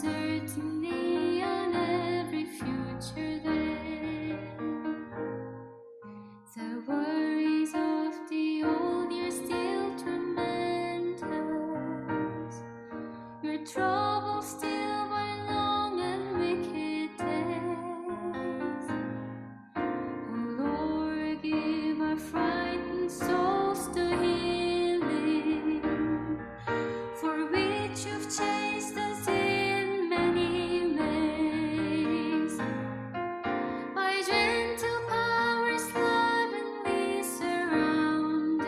certainly on every future day. The worries of the old year still torment us. Your troubles still by long and wicked days. Oh Lord, give our frightened souls to healing, for which you've chased us in many ways. By gentle powers lovingly surrounded,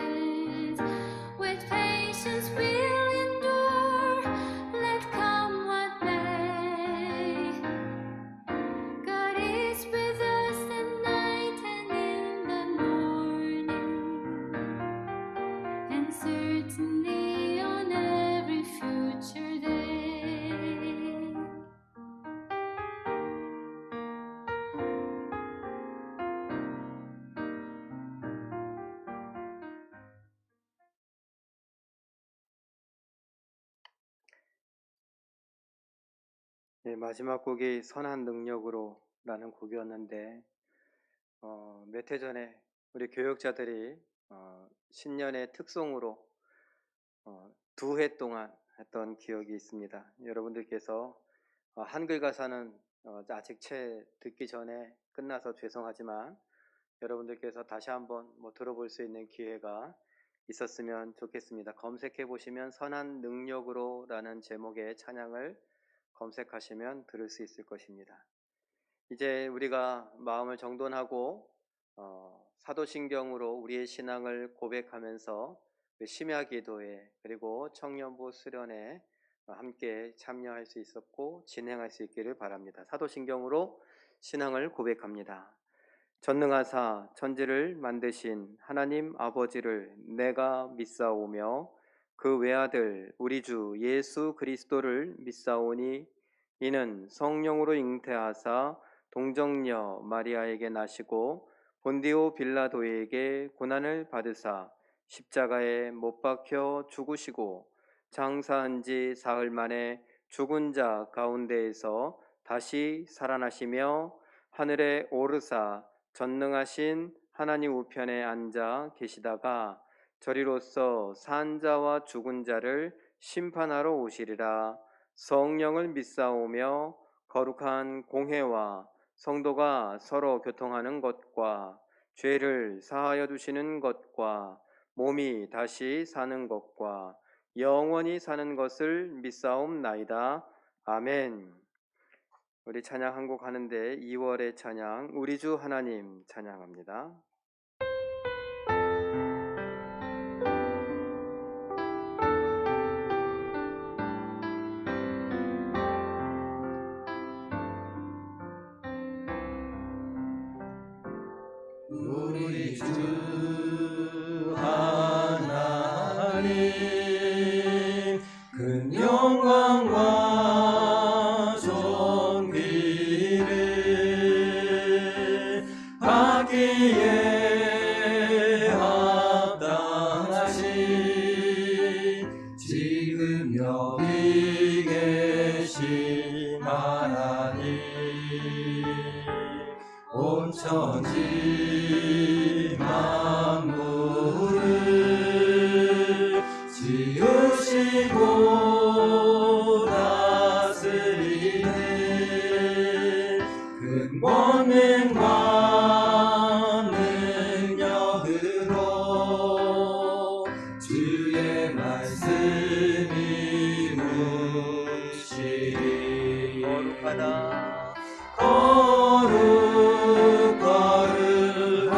with patience we'll endure, let come what may. God is with us the night and in the morning, and certainly on every future day. 네, 마지막 곡이 선한 능력으로 라는 곡이었는데 몇 해 전에 우리 교역자들이 신년의 특송으로 2회 동안 했던 기억이 있습니다. 여러분들께서 한글 가사는 아직 채 듣기 전에 끝나서 죄송하지만 여러분들께서 다시 한번 들어볼 수 있는 기회가 있었으면 좋겠습니다. 검색해 보시면 선한 능력으로 라는 제목의 찬양을 검색하시면 들을 수 있을 것입니다. 이제 우리가 마음을 정돈하고 사도신경으로 우리의 신앙을 고백하면서 심야 기도회 그리고 청년부 수련회 함께 참여할 수 있었고 진행할 수 있기를 바랍니다. 사도신경으로 신앙을 고백합니다. 전능하사 천지를 만드신 하나님 아버지를 내가 믿사오며 그 외아들 우리 주 예수 그리스도를 믿사오니 이는 성령으로 잉태하사 동정녀 마리아에게 나시고 본디오 빌라도에게 고난을 받으사 십자가에 못 박혀 죽으시고 장사한 지 사흘 만에 죽은 자 가운데에서 다시 살아나시며 하늘에 오르사 전능하신 하나님 우편에 앉아 계시다가 저리로서 산 자와 죽은 자를 심판하러 오시리라. 성령을 믿사오며 거룩한 공회와 성도가 서로 교통하는 것과 죄를 사하여 주시는 것과 몸이 다시 사는 것과 영원히 사는 것을 믿사옵나이다. 아멘. 우리 찬양 한 곡 하는데 2월의 찬양 우리 주 하나님 찬양합니다. 우리 주 하나님 큰 영광과 존귀를 받기에 합당하신 지금 여기 계신 하나님 온 천지 만물을 지으시고 다스리는 큰 권능과 능력으로 주의 말씀이 무시리 거룩하다 거룩 거룩하다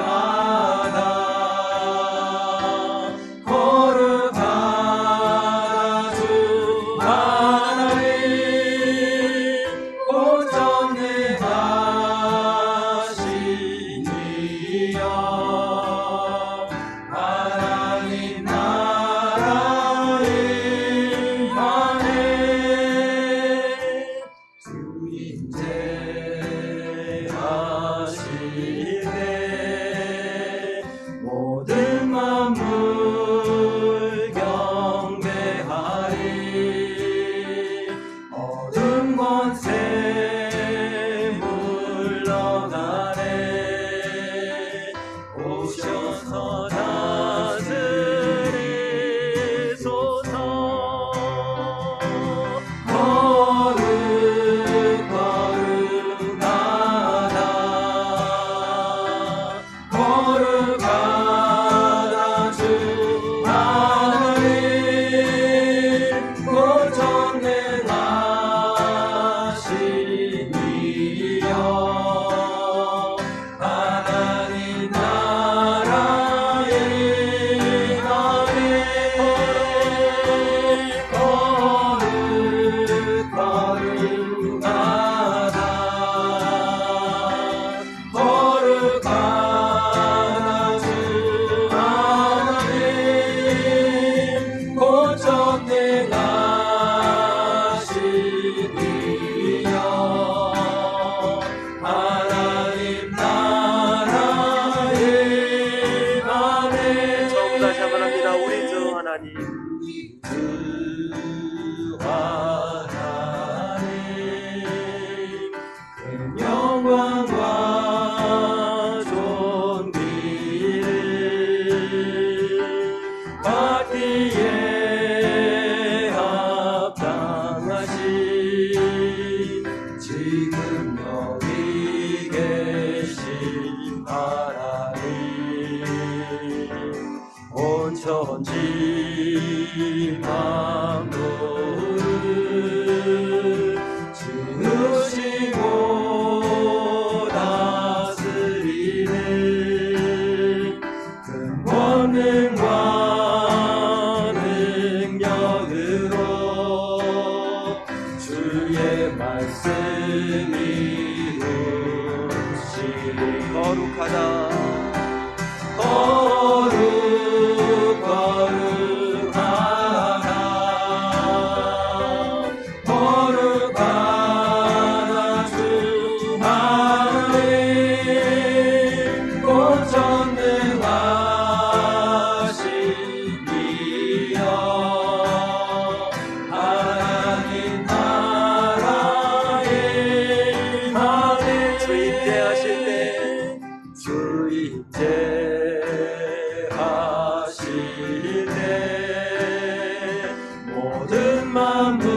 만물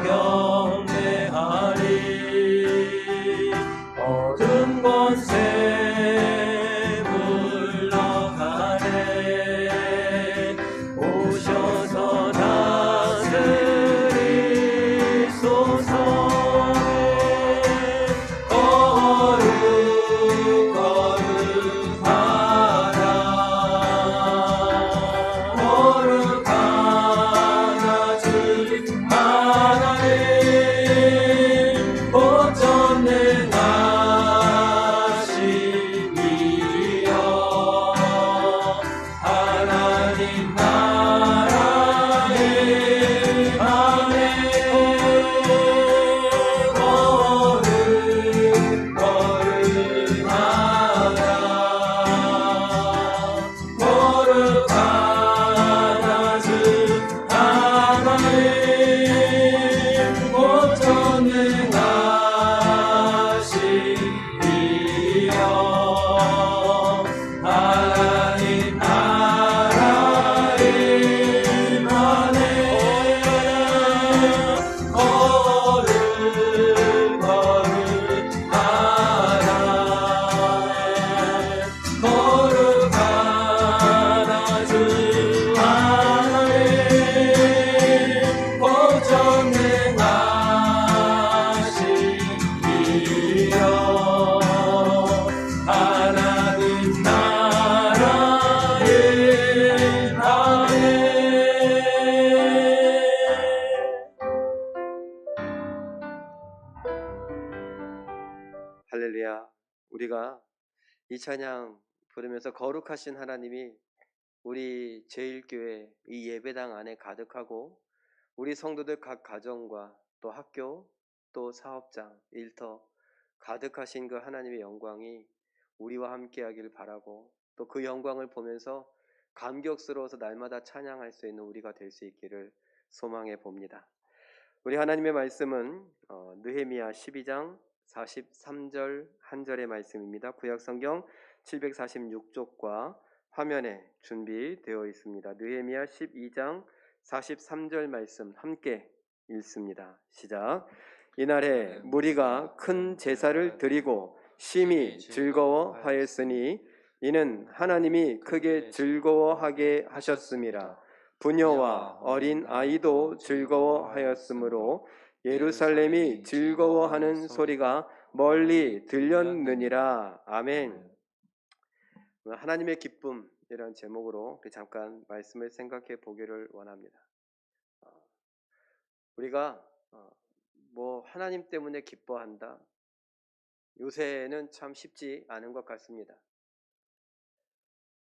경배하리. 어둠 권세 물러가네. 오셔서 다스리소서. 거룩 거룩하라. 거룩하나 주 하나님. 보전능하신 이여. 하나님 나라에 임하네. 거룩 거룩하라. 거룩하나 주 하나님. 보전능하신 이여. 하나님 나라에 임하네. 거룩 거룩하라. 거룩하나 주 하나님. 보전능하신 이여. 하나님 나라에 임하네. 할렐루야. 우리가 이 찬양 부르면서 거룩하신 하나님이 우리 제1교회 이 예배당 안에 가득하고 우리 성도들 각 가정과 또 학교 또 사업장 일터 가득하신 그 하나님의 영광이 우리와 함께하길 바라고 또 그 영광을 보면서 감격스러워서 날마다 찬양할 수 있는 우리가 될 수 있기를 소망해 봅니다. 우리 하나님의 말씀은 느헤미야 12장 43절 한 절의 말씀입니다. 구약성경 746쪽과 화면에 준비되어 있습니다. 느헤미야 12장 43절 말씀 함께 읽습니다. 시작. 이날에 무리가 큰 제사를 드리고 심히 즐거워하였으니 이는 하나님이 크게 즐거워하게 하셨음이라. 부녀와 어린 아이도 즐거워하였으므로 예루살렘이 즐거워하는 소리가 멀리 들렸느니라. 아멘. 하나님의 기쁨이라는 제목으로 잠깐 말씀을 생각해 보기를 원합니다. 우리가 뭐 하나님 때문에 기뻐한다. 요새는 참 쉽지 않은 것 같습니다.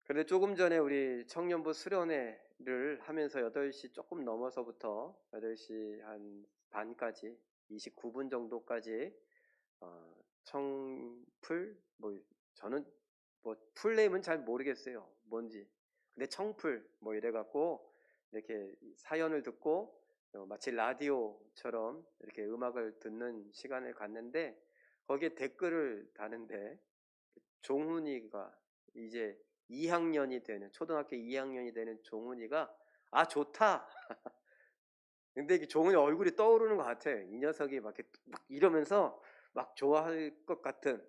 그런데 조금 전에 우리 청년부 수련회를 하면서 8시 조금 넘어서부터 8시 한 반까지 29분 정도까지 청풀 저는 풀네임은 잘 모르겠어요. 뭔지. 근데 청풀 이래갖고 이렇게 사연을 듣고 마치 라디오처럼 이렇게 음악을 듣는 시간을 갖는데 거기에 댓글을 다는데 종훈이가 이제 2학년이 되는 초등학교 2학년이 되는 종훈이가 좋다. 근데 이게 종훈이 얼굴이 떠오르는 것 같아요. 이 녀석이 막 이러면서 막 좋아할 것 같은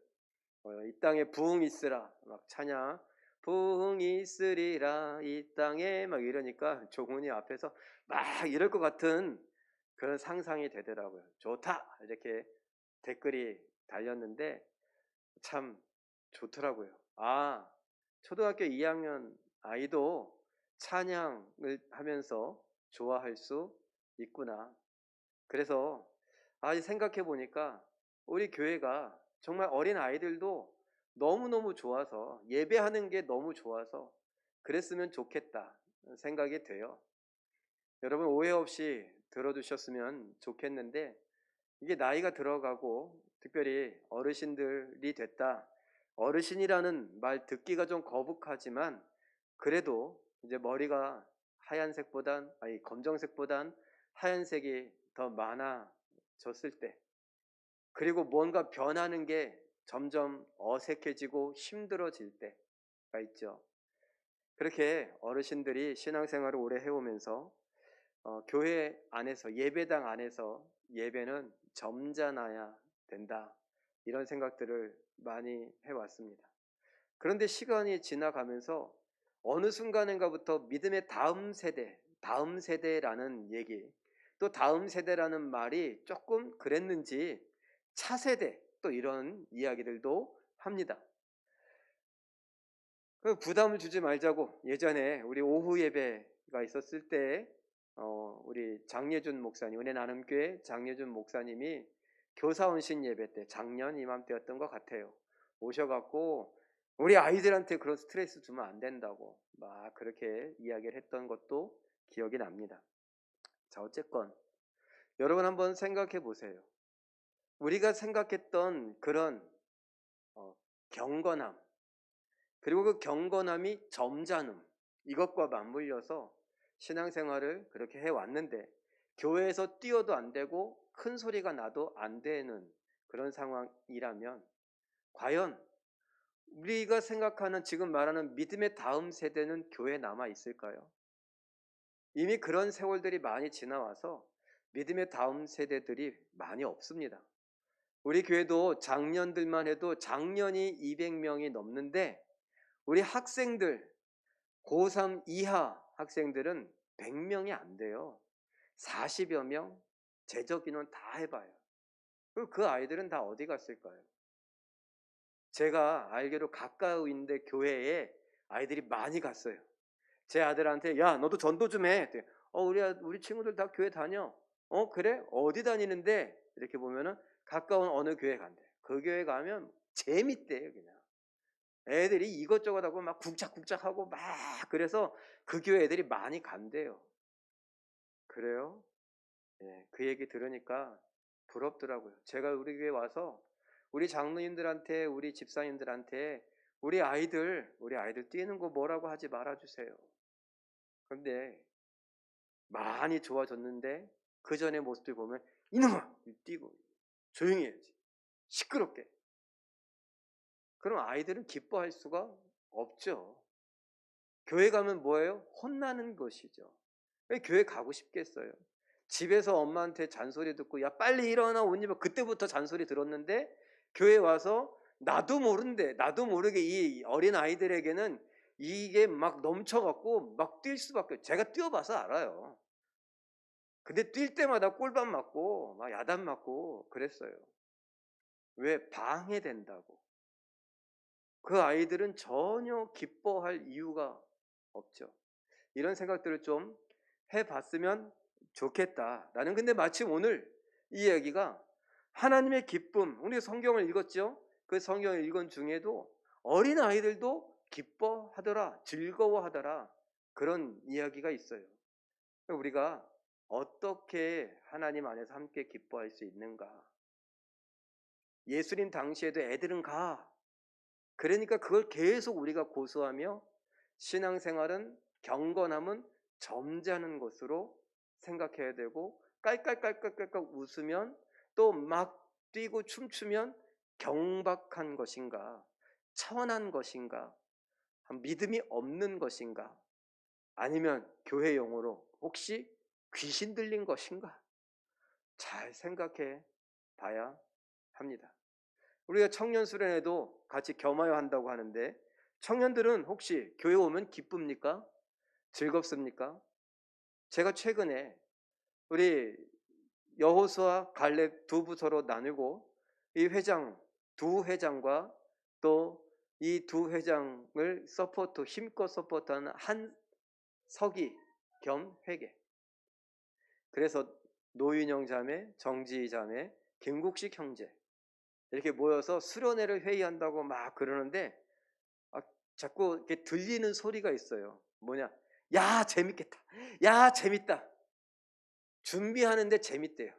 이 땅에 부흥 있으라 막 찬양 부흥 있으리라 이 땅에 막 이러니까 종훈이 앞에서 막 이럴 것 같은 그런 상상이 되더라고요. 좋다 이렇게 댓글이 달렸는데 참 좋더라고요. 초등학교 2학년 아이도 찬양을 하면서 좋아할 수 있구나. 그래서 생각해 보니까 우리 교회가 정말 어린 아이들도 너무너무 좋아서 예배하는 게 너무 좋아서 그랬으면 좋겠다 생각이 돼요. 여러분 오해 없이 들어주셨으면 좋겠는데 이게 나이가 들어가고 특별히 어르신들이 됐다. 어르신이라는 말 듣기가 좀 거북하지만 그래도 이제 머리가 검정색보단 하얀색이 더 많아졌을 때 그리고 뭔가 변하는 게 점점 어색해지고 힘들어질 때가 있죠. 그렇게 어르신들이 신앙생활을 오래 해오면서 교회 안에서 예배당 안에서 예배는 점잖아야 된다. 이런 생각들을 많이 해왔습니다. 그런데 시간이 지나가면서 어느 순간인가부터 믿음의 다음 세대라는 얘기, 또 다음 세대라는 말이 조금 그랬는지 차세대 또 이런 이야기들도 합니다. 부담을 주지 말자고 예전에 우리 오후 예배가 있었을 때 우리 장예준 목사님, 은혜 나눔교회 장예준 목사님이 교사원신 예배 때 작년 이맘때였던 것 같아요. 오셔갖고 우리 아이들한테 그런 스트레스 주면 안 된다고 막 그렇게 이야기를 했던 것도 기억이 납니다. 자, 어쨌건 여러분 한번 생각해 보세요. 우리가 생각했던 그런 경건함, 그리고 그 경건함이 점잖음, 이것과 맞물려서 신앙생활을 그렇게 해왔는데 교회에서 뛰어도 안 되고 큰 소리가 나도 안 되는 그런 상황이라면 과연 우리가 생각하는 지금 말하는 믿음의 다음 세대는 교회에 남아 있을까요? 이미 그런 세월들이 많이 지나와서 믿음의 다음 세대들이 많이 없습니다. 우리 교회도 작년들만 해도 작년이 200명이 넘는데 우리 학생들 고3 이하 학생들은 100명이 안 돼요. 40여 명 제적인원 다 해봐요. 그 아이들은 다 어디 갔을까요? 제가 알기로 가까이 있는데 교회에 아이들이 많이 갔어요. 제 아들한테 야 너도 전도 좀 해. 우리 친구들 다 교회 다녀. 그래? 어디 다니는데? 이렇게 보면은 가까운 어느 교회 간대. 그 교회 가면 재밌대요 그냥. 애들이 이것저것 하고 막 굵작굵작하고 막 그래서 그 교회 애들이 많이 간대요. 그래요? 예, 그 얘기 들으니까 부럽더라고요. 제가 우리 교회 와서 우리 장로님들한테 우리 집사님들한테 우리 아이들 뛰는 거 뭐라고 하지 말아주세요. 그런데 많이 좋아졌는데 그 전의 모습들 보면 이놈아 뛰고 조용히 해야지 시끄럽게. 그럼 아이들은 기뻐할 수가 없죠. 교회 가면 뭐예요? 혼나는 것이죠. 왜 교회 가고 싶겠어요? 집에서 엄마한테 잔소리 듣고 야 빨리 일어나 옷 입어 그때부터 잔소리 들었는데 교회 와서 나도 모르게 이 어린 아이들에게는 이게 막 넘쳐갖고 막 뛸 수밖에. 제가 뛰어봐서 알아요. 근데 뛸 때마다 꼴밥 맞고 막 야단 맞고 그랬어요. 왜? 방해된다고. 그 아이들은 전혀 기뻐할 이유가 없죠. 이런 생각들을 좀 해봤으면 좋겠다. 나는 근데 마침 오늘 이 이야기가 하나님의 기쁨, 우리 성경을 읽었죠? 그 성경을 읽은 중에도 어린 아이들도 기뻐하더라, 즐거워하더라 그런 이야기가 있어요. 우리가 어떻게 하나님 안에서 함께 기뻐할 수 있는가? 예수님 당시에도 애들은 가. 그러니까 그걸 계속 우리가 고수하며 신앙생활은 경건함은 점잖은 것으로 생각해야 되고 깔깔깔깔깔깔 웃으면 또 막 뛰고 춤추면 경박한 것인가 천한 것인가 믿음이 없는 것인가 아니면 교회 용어로 혹시 귀신 들린 것인가 잘 생각해 봐야 합니다. 우리가 청년 수련회도 같이 겸하여 한다고 하는데 청년들은 혹시 교회 오면 기쁩니까? 즐겁습니까? 제가 최근에 우리 여호수아 갈렙 두 부서로 나누고 이 회장 두 회장과 또 이 두 회장을 힘껏 서포트하는 한 서기 겸 회계. 그래서 노윤영 자매, 정지희 자매, 김국식 형제 이렇게 모여서 수련회를 회의한다고 막 그러는데 자꾸 이렇게 들리는 소리가 있어요. 뭐냐? 야 재밌겠다. 야 재밌다. 준비하는데 재밌대요.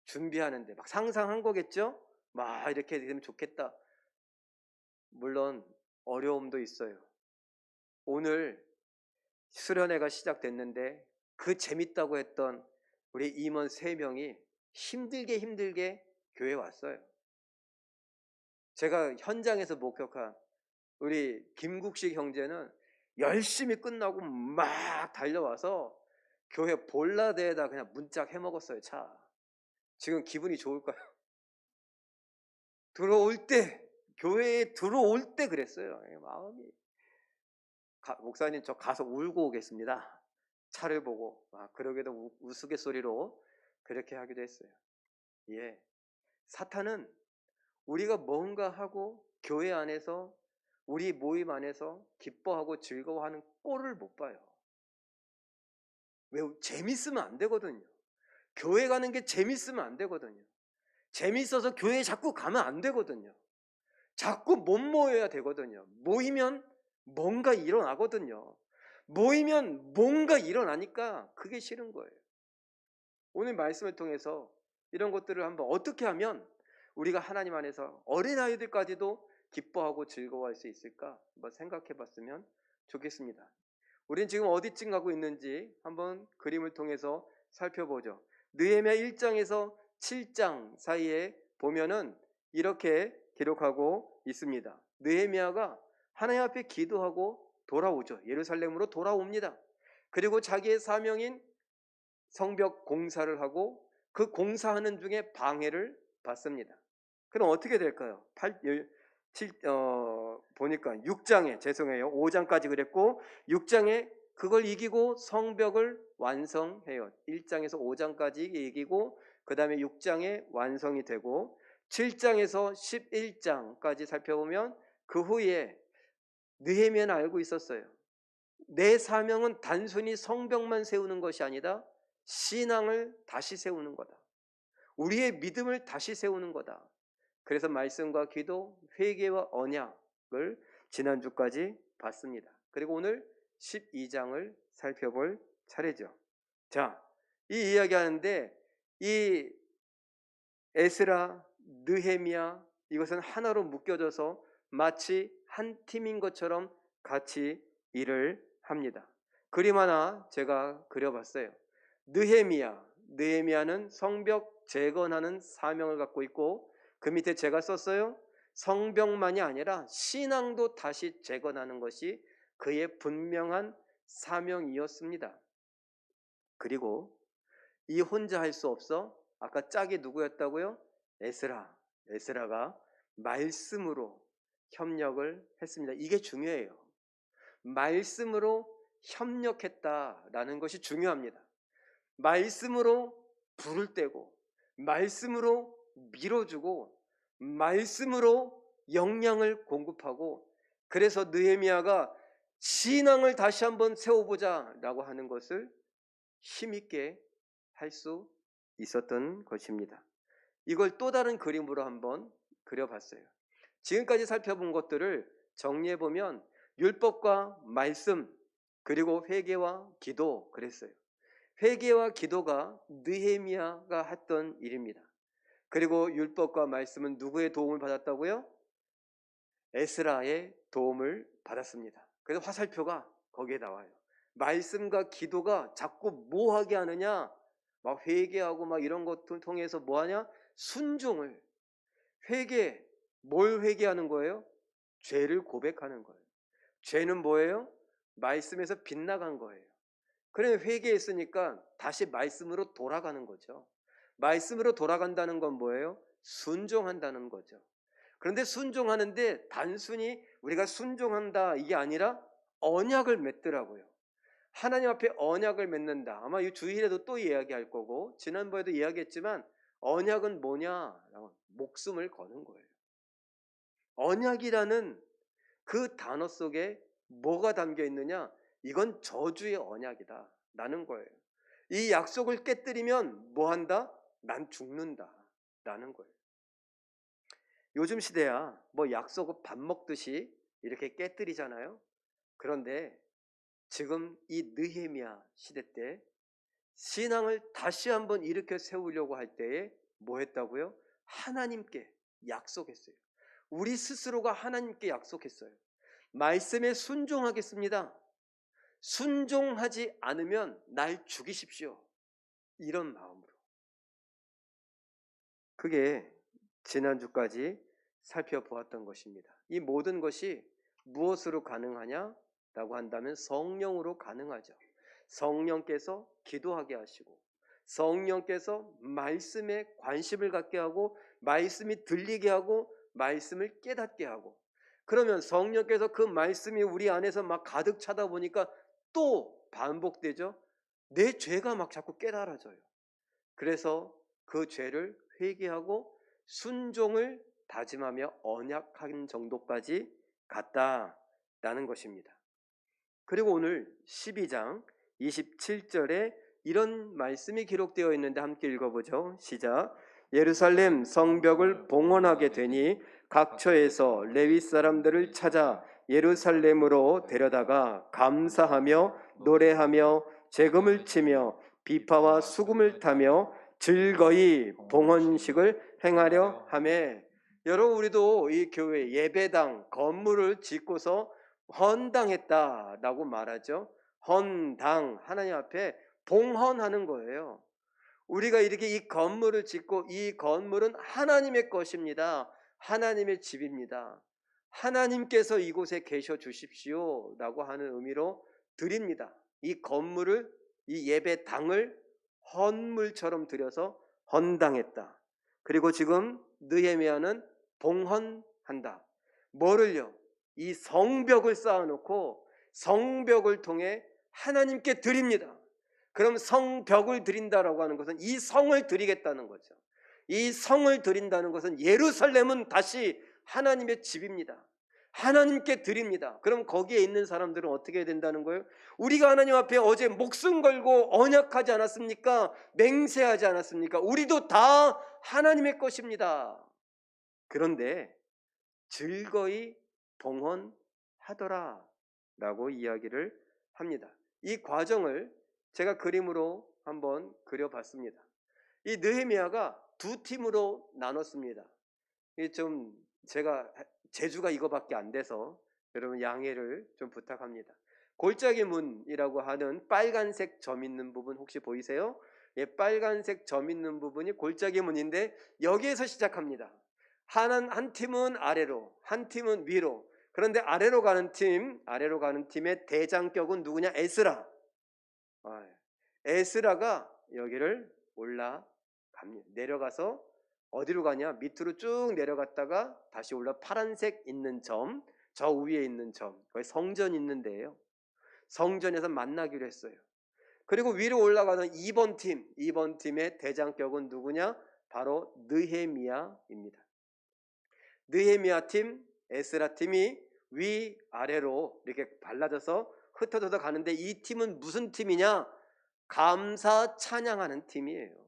준비하는데 막 상상한 거겠죠? 막 이렇게 되면 좋겠다. 물론 어려움도 있어요. 오늘 수련회가 시작됐는데 그 재밌다고 했던 우리 임원 3명이 힘들게 교회에 왔어요. 제가 현장에서 목격한 우리 김국식 형제는 열심히 끝나고 막 달려와서 교회 볼라대에다 그냥 문짝 해먹었어요, 차. 지금 기분이 좋을까요? 들어올 때, 교회에 들어올 때 그랬어요. 마음이. 목사님, 저 가서 울고 오겠습니다. 차를 보고. 그러게도 우스갯소리로 그렇게 하기도 했어요. 예. 사탄은 우리가 뭔가 하고 교회 안에서 우리 모임 안에서 기뻐하고 즐거워하는 꼴을 못 봐요. 왜? 재밌으면 안 되거든요. 교회 가는 게 재밌으면 안 되거든요. 재밌어서 교회에 자꾸 가면 안 되거든요. 자꾸 못 모여야 되거든요. 모이면 뭔가 일어나거든요. 모이면 뭔가 일어나니까 그게 싫은 거예요. 오늘 말씀을 통해서 이런 것들을 한번 어떻게 하면 우리가 하나님 안에서 어린아이들까지도 기뻐하고 즐거워할 수 있을까 한번 생각해 봤으면 좋겠습니다. 우린 지금 어디쯤 가고 있는지 한번 그림을 통해서 살펴보죠. 느헤미야 1장에서 7장 사이에 보면은 이렇게 기록하고 있습니다. 느헤미야가 하나님 앞에 기도하고 돌아오죠. 예루살렘으로 돌아옵니다. 그리고 자기의 사명인 성벽 공사를 하고 그 공사하는 중에 방해를 받습니다. 그럼 어떻게 될까요? 보니까 6장에, 죄송해요, 5장까지 그랬고 6장에 그걸 이기고 성벽을 완성해요. 1장에서 5장까지 이기고 그 다음에 6장에 완성이 되고 7장에서 11장까지 살펴보면 그 후에 느헤미야는 알고 있었어요. 내 사명은 단순히 성벽만 세우는 것이 아니다. 신앙을 다시 세우는 거다. 우리의 믿음을 다시 세우는 거다. 그래서 말씀과 기도, 회개와 언약을 지난주까지 봤습니다. 그리고 오늘 12장을 살펴볼 차례죠. 자, 이 이야기 하는데 이 에스라, 느헤미야 이것은 하나로 묶여져서 마치 한 팀인 것처럼 같이 일을 합니다. 그림 하나 제가 그려봤어요. 느헤미야는 성벽 재건하는 사명을 갖고 있고 그 밑에 제가 썼어요. 성벽만이 아니라 신앙도 다시 재건하는 것이 그의 분명한 사명이었습니다. 그리고 이 혼자 할 수 없어. 아까 짝이 누구였다고요? 에스라가 말씀으로 협력을 했습니다. 이게 중요해요. 말씀으로 협력했다라는 것이 중요합니다. 말씀으로 불을 떼고 말씀으로 밀어주고 말씀으로 영향을 공급하고 그래서 느헤미야가 신앙을 다시 한번 세워보자 라고 하는 것을 힘있게 할 수 있었던 것입니다. 이걸 또 다른 그림으로 한번 그려봤어요. 지금까지 살펴본 것들을 정리해보면 율법과 말씀 그리고 회개와 기도 그랬어요. 회개와 기도가 느헤미야가 했던 일입니다. 그리고 율법과 말씀은 누구의 도움을 받았다고요? 에스라의 도움을 받았습니다. 그래서 화살표가 거기에 나와요. 말씀과 기도가 자꾸 뭐 하게 하느냐? 막 회개하고 막 이런 것들 통해서 뭐 하냐? 순종을. 뭘 회개하는 거예요? 죄를 고백하는 거예요. 죄는 뭐예요? 말씀에서 빗나간 거예요. 그래 회개했으니까 다시 말씀으로 돌아가는 거죠. 말씀으로 돌아간다는 건 뭐예요? 순종한다는 거죠. 그런데 순종하는데 단순히 우리가 순종한다 이게 아니라 언약을 맺더라고요. 하나님 앞에 언약을 맺는다. 아마 이 주일에도 또 이야기할 거고 지난번에도 이야기했지만 언약은 뭐냐라고 목숨을 거는 거예요. 언약이라는 그 단어 속에 뭐가 담겨 있느냐? 이건 저주의 언약이다 라는 거예요. 이 약속을 깨뜨리면 뭐 한다? 난 죽는다 라는 거예요. 요즘 시대야 뭐 약속을 밥 먹듯이 이렇게 깨뜨리잖아요. 그런데 지금 이 느헤미야 시대 때 신앙을 다시 한번 일으켜 세우려고 할 때에 뭐 했다고요? 하나님께 약속했어요. 우리 스스로가 하나님께 약속했어요. 말씀에 순종하겠습니다. 순종하지 않으면 날 죽이십시오. 이런 마음으로. 그게 지난주까지 살펴보았던 것입니다. 이 모든 것이 무엇으로 가능하냐라고 한다면 성령으로 가능하죠. 성령께서 기도하게 하시고 성령께서 말씀에 관심을 갖게 하고 말씀이 들리게 하고 말씀을 깨닫게 하고 그러면 성령께서 그 말씀이 우리 안에서 막 가득 차다 보니까 또 반복되죠. 내 죄가 막 자꾸 깨달아져요. 그래서 그 죄를 회개하고 순종을 다짐하며 언약한 정도까지 갔다라는 것입니다. 그리고 오늘 12장 27절에 이런 말씀이 기록되어 있는데 함께 읽어보죠. 시작. 예루살렘 성벽을 봉헌하게 되니 각처에서 레위 사람들을 찾아 예루살렘으로 데려다가 감사하며 노래하며 재금을 치며 비파와 수금을 타며 즐거이 봉헌식을 행하려 하매. 여러분, 우리도 이 교회 예배당 건물을 짓고서 헌당했다라고 말하죠. 헌당, 하나님 앞에 봉헌하는 거예요. 우리가 이렇게 이 건물을 짓고 이 건물은 하나님의 것입니다. 하나님의 집입니다. 하나님께서 이곳에 계셔 주십시오 라고 하는 의미로 드립니다. 이 건물을, 이 예배당을 헌물처럼 드려서 헌당했다. 그리고 지금 느헤미야는 봉헌한다. 뭐를요? 이 성벽을 쌓아놓고 성벽을 통해 하나님께 드립니다. 그럼 성벽을 드린다라고 하는 것은 이 성을 드리겠다는 거죠. 이 성을 드린다는 것은 예루살렘은 다시 하나님의 집입니다. 하나님께 드립니다. 그럼 거기에 있는 사람들은 어떻게 해야 된다는 거예요? 우리가 하나님 앞에 어제 목숨 걸고 언약하지 않았습니까? 맹세하지 않았습니까? 우리도 다 하나님의 것입니다. 그런데 즐거이 봉헌하더라 라고 이야기를 합니다. 이 과정을 제가 그림으로 한번 그려봤습니다. 이 느헤미야가 두 팀으로 나눴습니다. 좀 제가 재주가 이거밖에 안 돼서 여러분 양해를 좀 부탁합니다. 골짜기 문이라고 하는 빨간색 점 있는 부분 혹시 보이세요? 예, 빨간색 점 있는 부분이 골짜기 문인데 여기에서 시작합니다. 한 팀은 아래로, 한 팀은 위로. 그런데 아래로 가는 팀의 대장격은 누구냐? 에스라. 에스라가 여기를 올라갑니다. 내려가서 어디로 가냐? 밑으로 쭉 내려갔다가 다시 올라 파란색 있는 점, 저 위에 있는 점, 거기 성전 있는데요. 성전에서 만나기로 했어요. 그리고 위로 올라가는 2번 팀의 대장격은 누구냐? 바로 느헤미야입니다. 느헤미야 팀, 에스라 팀이 위아래로 이렇게 발라져서 흩어져서 가는데 이 팀은 무슨 팀이냐? 감사 찬양하는 팀이에요.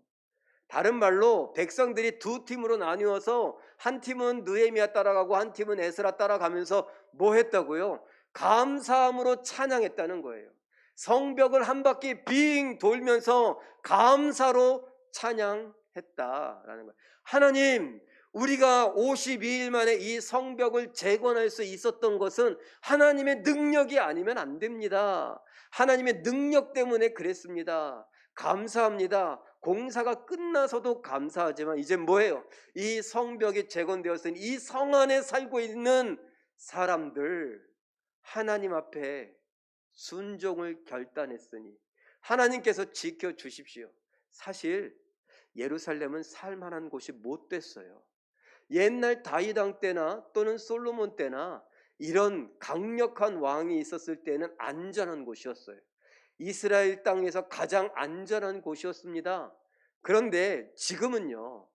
다른 말로 백성들이 두 팀으로 나뉘어서 한 팀은 느헤미야 따라가고 한 팀은 에스라 따라가면서 뭐 했다고요? 감사함으로 찬양했다는 거예요. 성벽을 한 바퀴 빙 돌면서 감사로 찬양했다라는 거예요. 하나님, 우리가 52일 만에 이 성벽을 재건할 수 있었던 것은 하나님의 능력이 아니면 안 됩니다. 하나님의 능력 때문에 그랬습니다. 감사합니다. 공사가 끝나서도 감사하지만 이제 뭐예요? 이 성벽이 재건되었으니 이 성 안에 살고 있는 사람들 하나님 앞에 순종을 결단했으니 하나님께서 지켜주십시오. 사실 예루살렘은 살만한 곳이 못 됐어요. 옛날 다윗 왕 때나 또는 솔로몬 때나 이런 강력한 왕이 있었을 때는 안전한 곳이었어요. 이스라엘 땅에서 가장 안전한 곳이었습니다. 그런데 지금은요,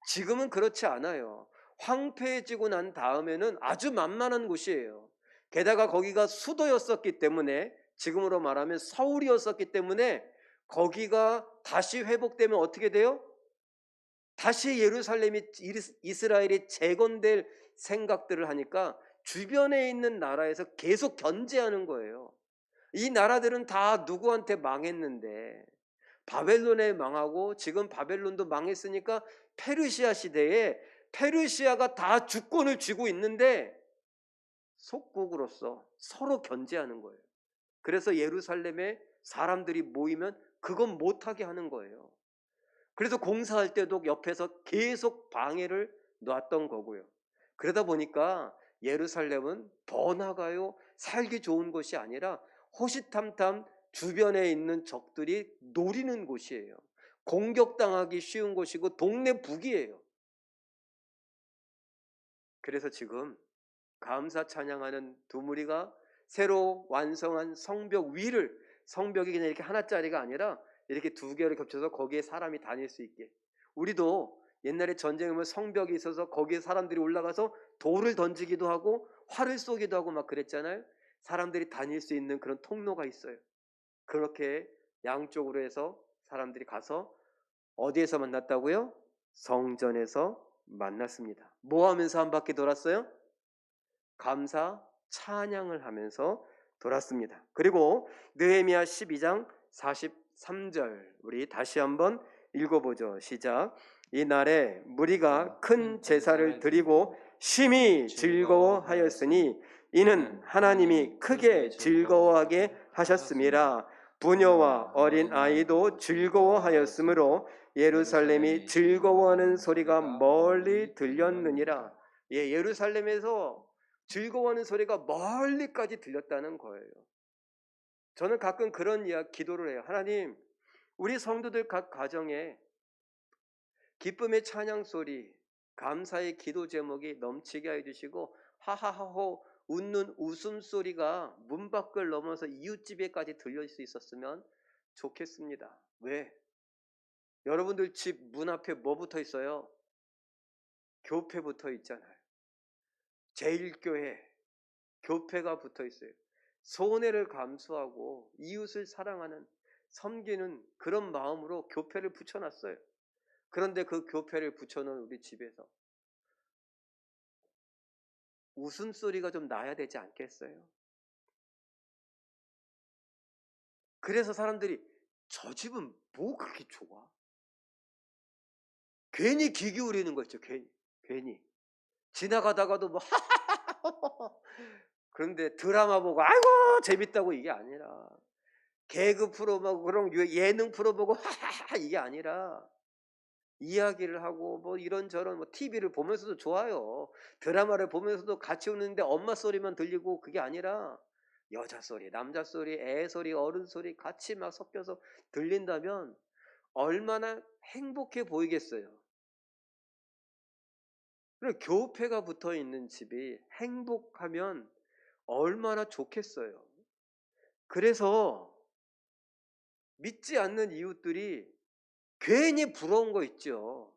지금은 그렇지 않아요. 황폐해지고 난 다음에는 아주 만만한 곳이에요. 게다가 거기가 수도였었기 때문에, 지금으로 말하면 서울이었었기 때문에 거기가 다시 회복되면 어떻게 돼요? 다시 예루살렘이, 이스라엘이 재건될 생각들을 하니까 주변에 있는 나라에서 계속 견제하는 거예요. 이 나라들은 다 누구한테 망했는데, 바벨론에 망하고 지금 바벨론도 망했으니까 페르시아 시대에 페르시아가 다 주권을 쥐고 있는데 속국으로서 서로 견제하는 거예요. 그래서 예루살렘에 사람들이 모이면 그건 못하게 하는 거예요. 그래서 공사할 때도 옆에서 계속 방해를 놨던 거고요. 그러다 보니까 예루살렘은 더 나가요 살기 좋은 곳이 아니라 호시탐탐 주변에 있는 적들이 노리는 곳이에요. 공격당하기 쉬운 곳이고 동네 북이에요. 그래서 지금 감사 찬양하는 두 무리가 새로 완성한 성벽 위를, 성벽이 그냥 이렇게 하나짜리가 아니라 이렇게 두 개를 겹쳐서 거기에 사람이 다닐 수 있게. 우리도 옛날에 전쟁에 보면 성벽이 있어서 거기에 사람들이 올라가서 돌을 던지기도 하고 활을 쏘기도 하고 막 그랬잖아요. 사람들이 다닐 수 있는 그런 통로가 있어요. 그렇게 양쪽으로 해서 사람들이 가서 어디에서 만났다고요? 성전에서 만났습니다. 뭐 하면서 한 바퀴 돌았어요? 감사 찬양을 하면서 돌았습니다. 그리고 느헤미야 12장 43절 우리 다시 한번 읽어보죠. 시작. 이날에 무리가 큰 제사를 드리고 심히 즐거워하였으니 이는 하나님이 크게 즐거워하게 하셨음이라. 부녀와 어린 아이도 즐거워하였으므로 예루살렘이 즐거워하는 소리가 멀리 들렸느니라. 예루살렘에서 즐거워하는 소리가 멀리까지 들렸다는 거예요. 저는 가끔 그런 기도를 해요. 하나님, 우리 성도들 각 가정에 기쁨의 찬양 소리, 감사의 기도 제목이 넘치게 해주시고 하하하호 웃는 웃음소리가 문 밖을 넘어서 이웃집에까지 들릴 수 있었으면 좋겠습니다. 왜? 여러분들 집 문 앞에 뭐 붙어 있어요? 교패 붙어 있잖아요. 제일교회, 교패가 붙어 있어요. 손해를 감수하고 이웃을 사랑하는, 섬기는 그런 마음으로 교패를 붙여놨어요. 그런데 그 교패를 붙여놓은 우리 집에서 웃음소리가 좀 나야 되지 않겠어요? 그래서 사람들이 저 집은 뭐 그렇게 좋아? 괜히 귀 기울이는 거 있죠. 괜히 지나가다가도 뭐 그런데 드라마 보고 아이고 재밌다고 이게 아니라, 개그 프로 막 그런 예능 프로 보고 하하하 이게 아니라 이야기를 하고 뭐 이런저런 뭐 TV를 보면서도 좋아요. 드라마를 보면서도 같이 웃는데 엄마 소리만 들리고 그게 아니라 여자 소리, 남자 소리, 애 소리, 어른 소리 같이 막 섞여서 들린다면 얼마나 행복해 보이겠어요. 그리고 교패가 붙어 있는 집이 행복하면 얼마나 좋겠어요. 그래서 믿지 않는 이웃들이 괜히 부러운 거 있죠.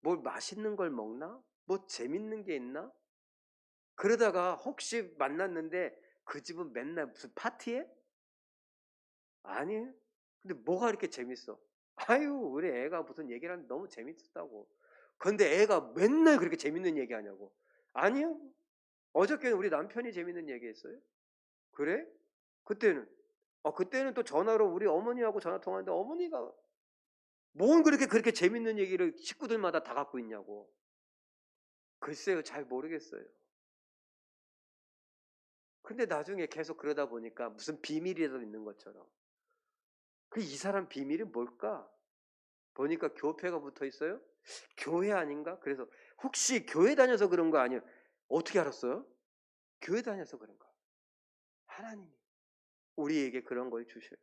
뭘 맛있는 걸 먹나? 뭐 재밌는 게 있나? 그러다가 혹시 만났는데 그 집은 맨날 무슨 파티해? 아니에요. 근데 뭐가 이렇게 재밌어? 아유 우리 애가 무슨 얘기를 하는데 너무 재밌었다고. 근데 애가 맨날 그렇게 재밌는 얘기 하냐고. 아니요. 어저께는 우리 남편이 재밌는 얘기 했어요. 그래? 그때는 또 전화로 우리 어머니하고 전화 통화하는데 어머니가 뭔 그렇게 재밌는 얘기를 식구들마다 다 갖고 있냐고. 글쎄요, 잘 모르겠어요. 근데 나중에 계속 그러다 보니까 무슨 비밀이라도 있는 것처럼. 이 사람 비밀이 뭘까? 보니까 교패가 붙어 있어요? 교회 아닌가? 그래서 혹시 교회 다녀서 그런 거 아니에요? 어떻게 알았어요? 교회 다녀서 그런가? 하나님이 우리에게 그런 걸 주셔요.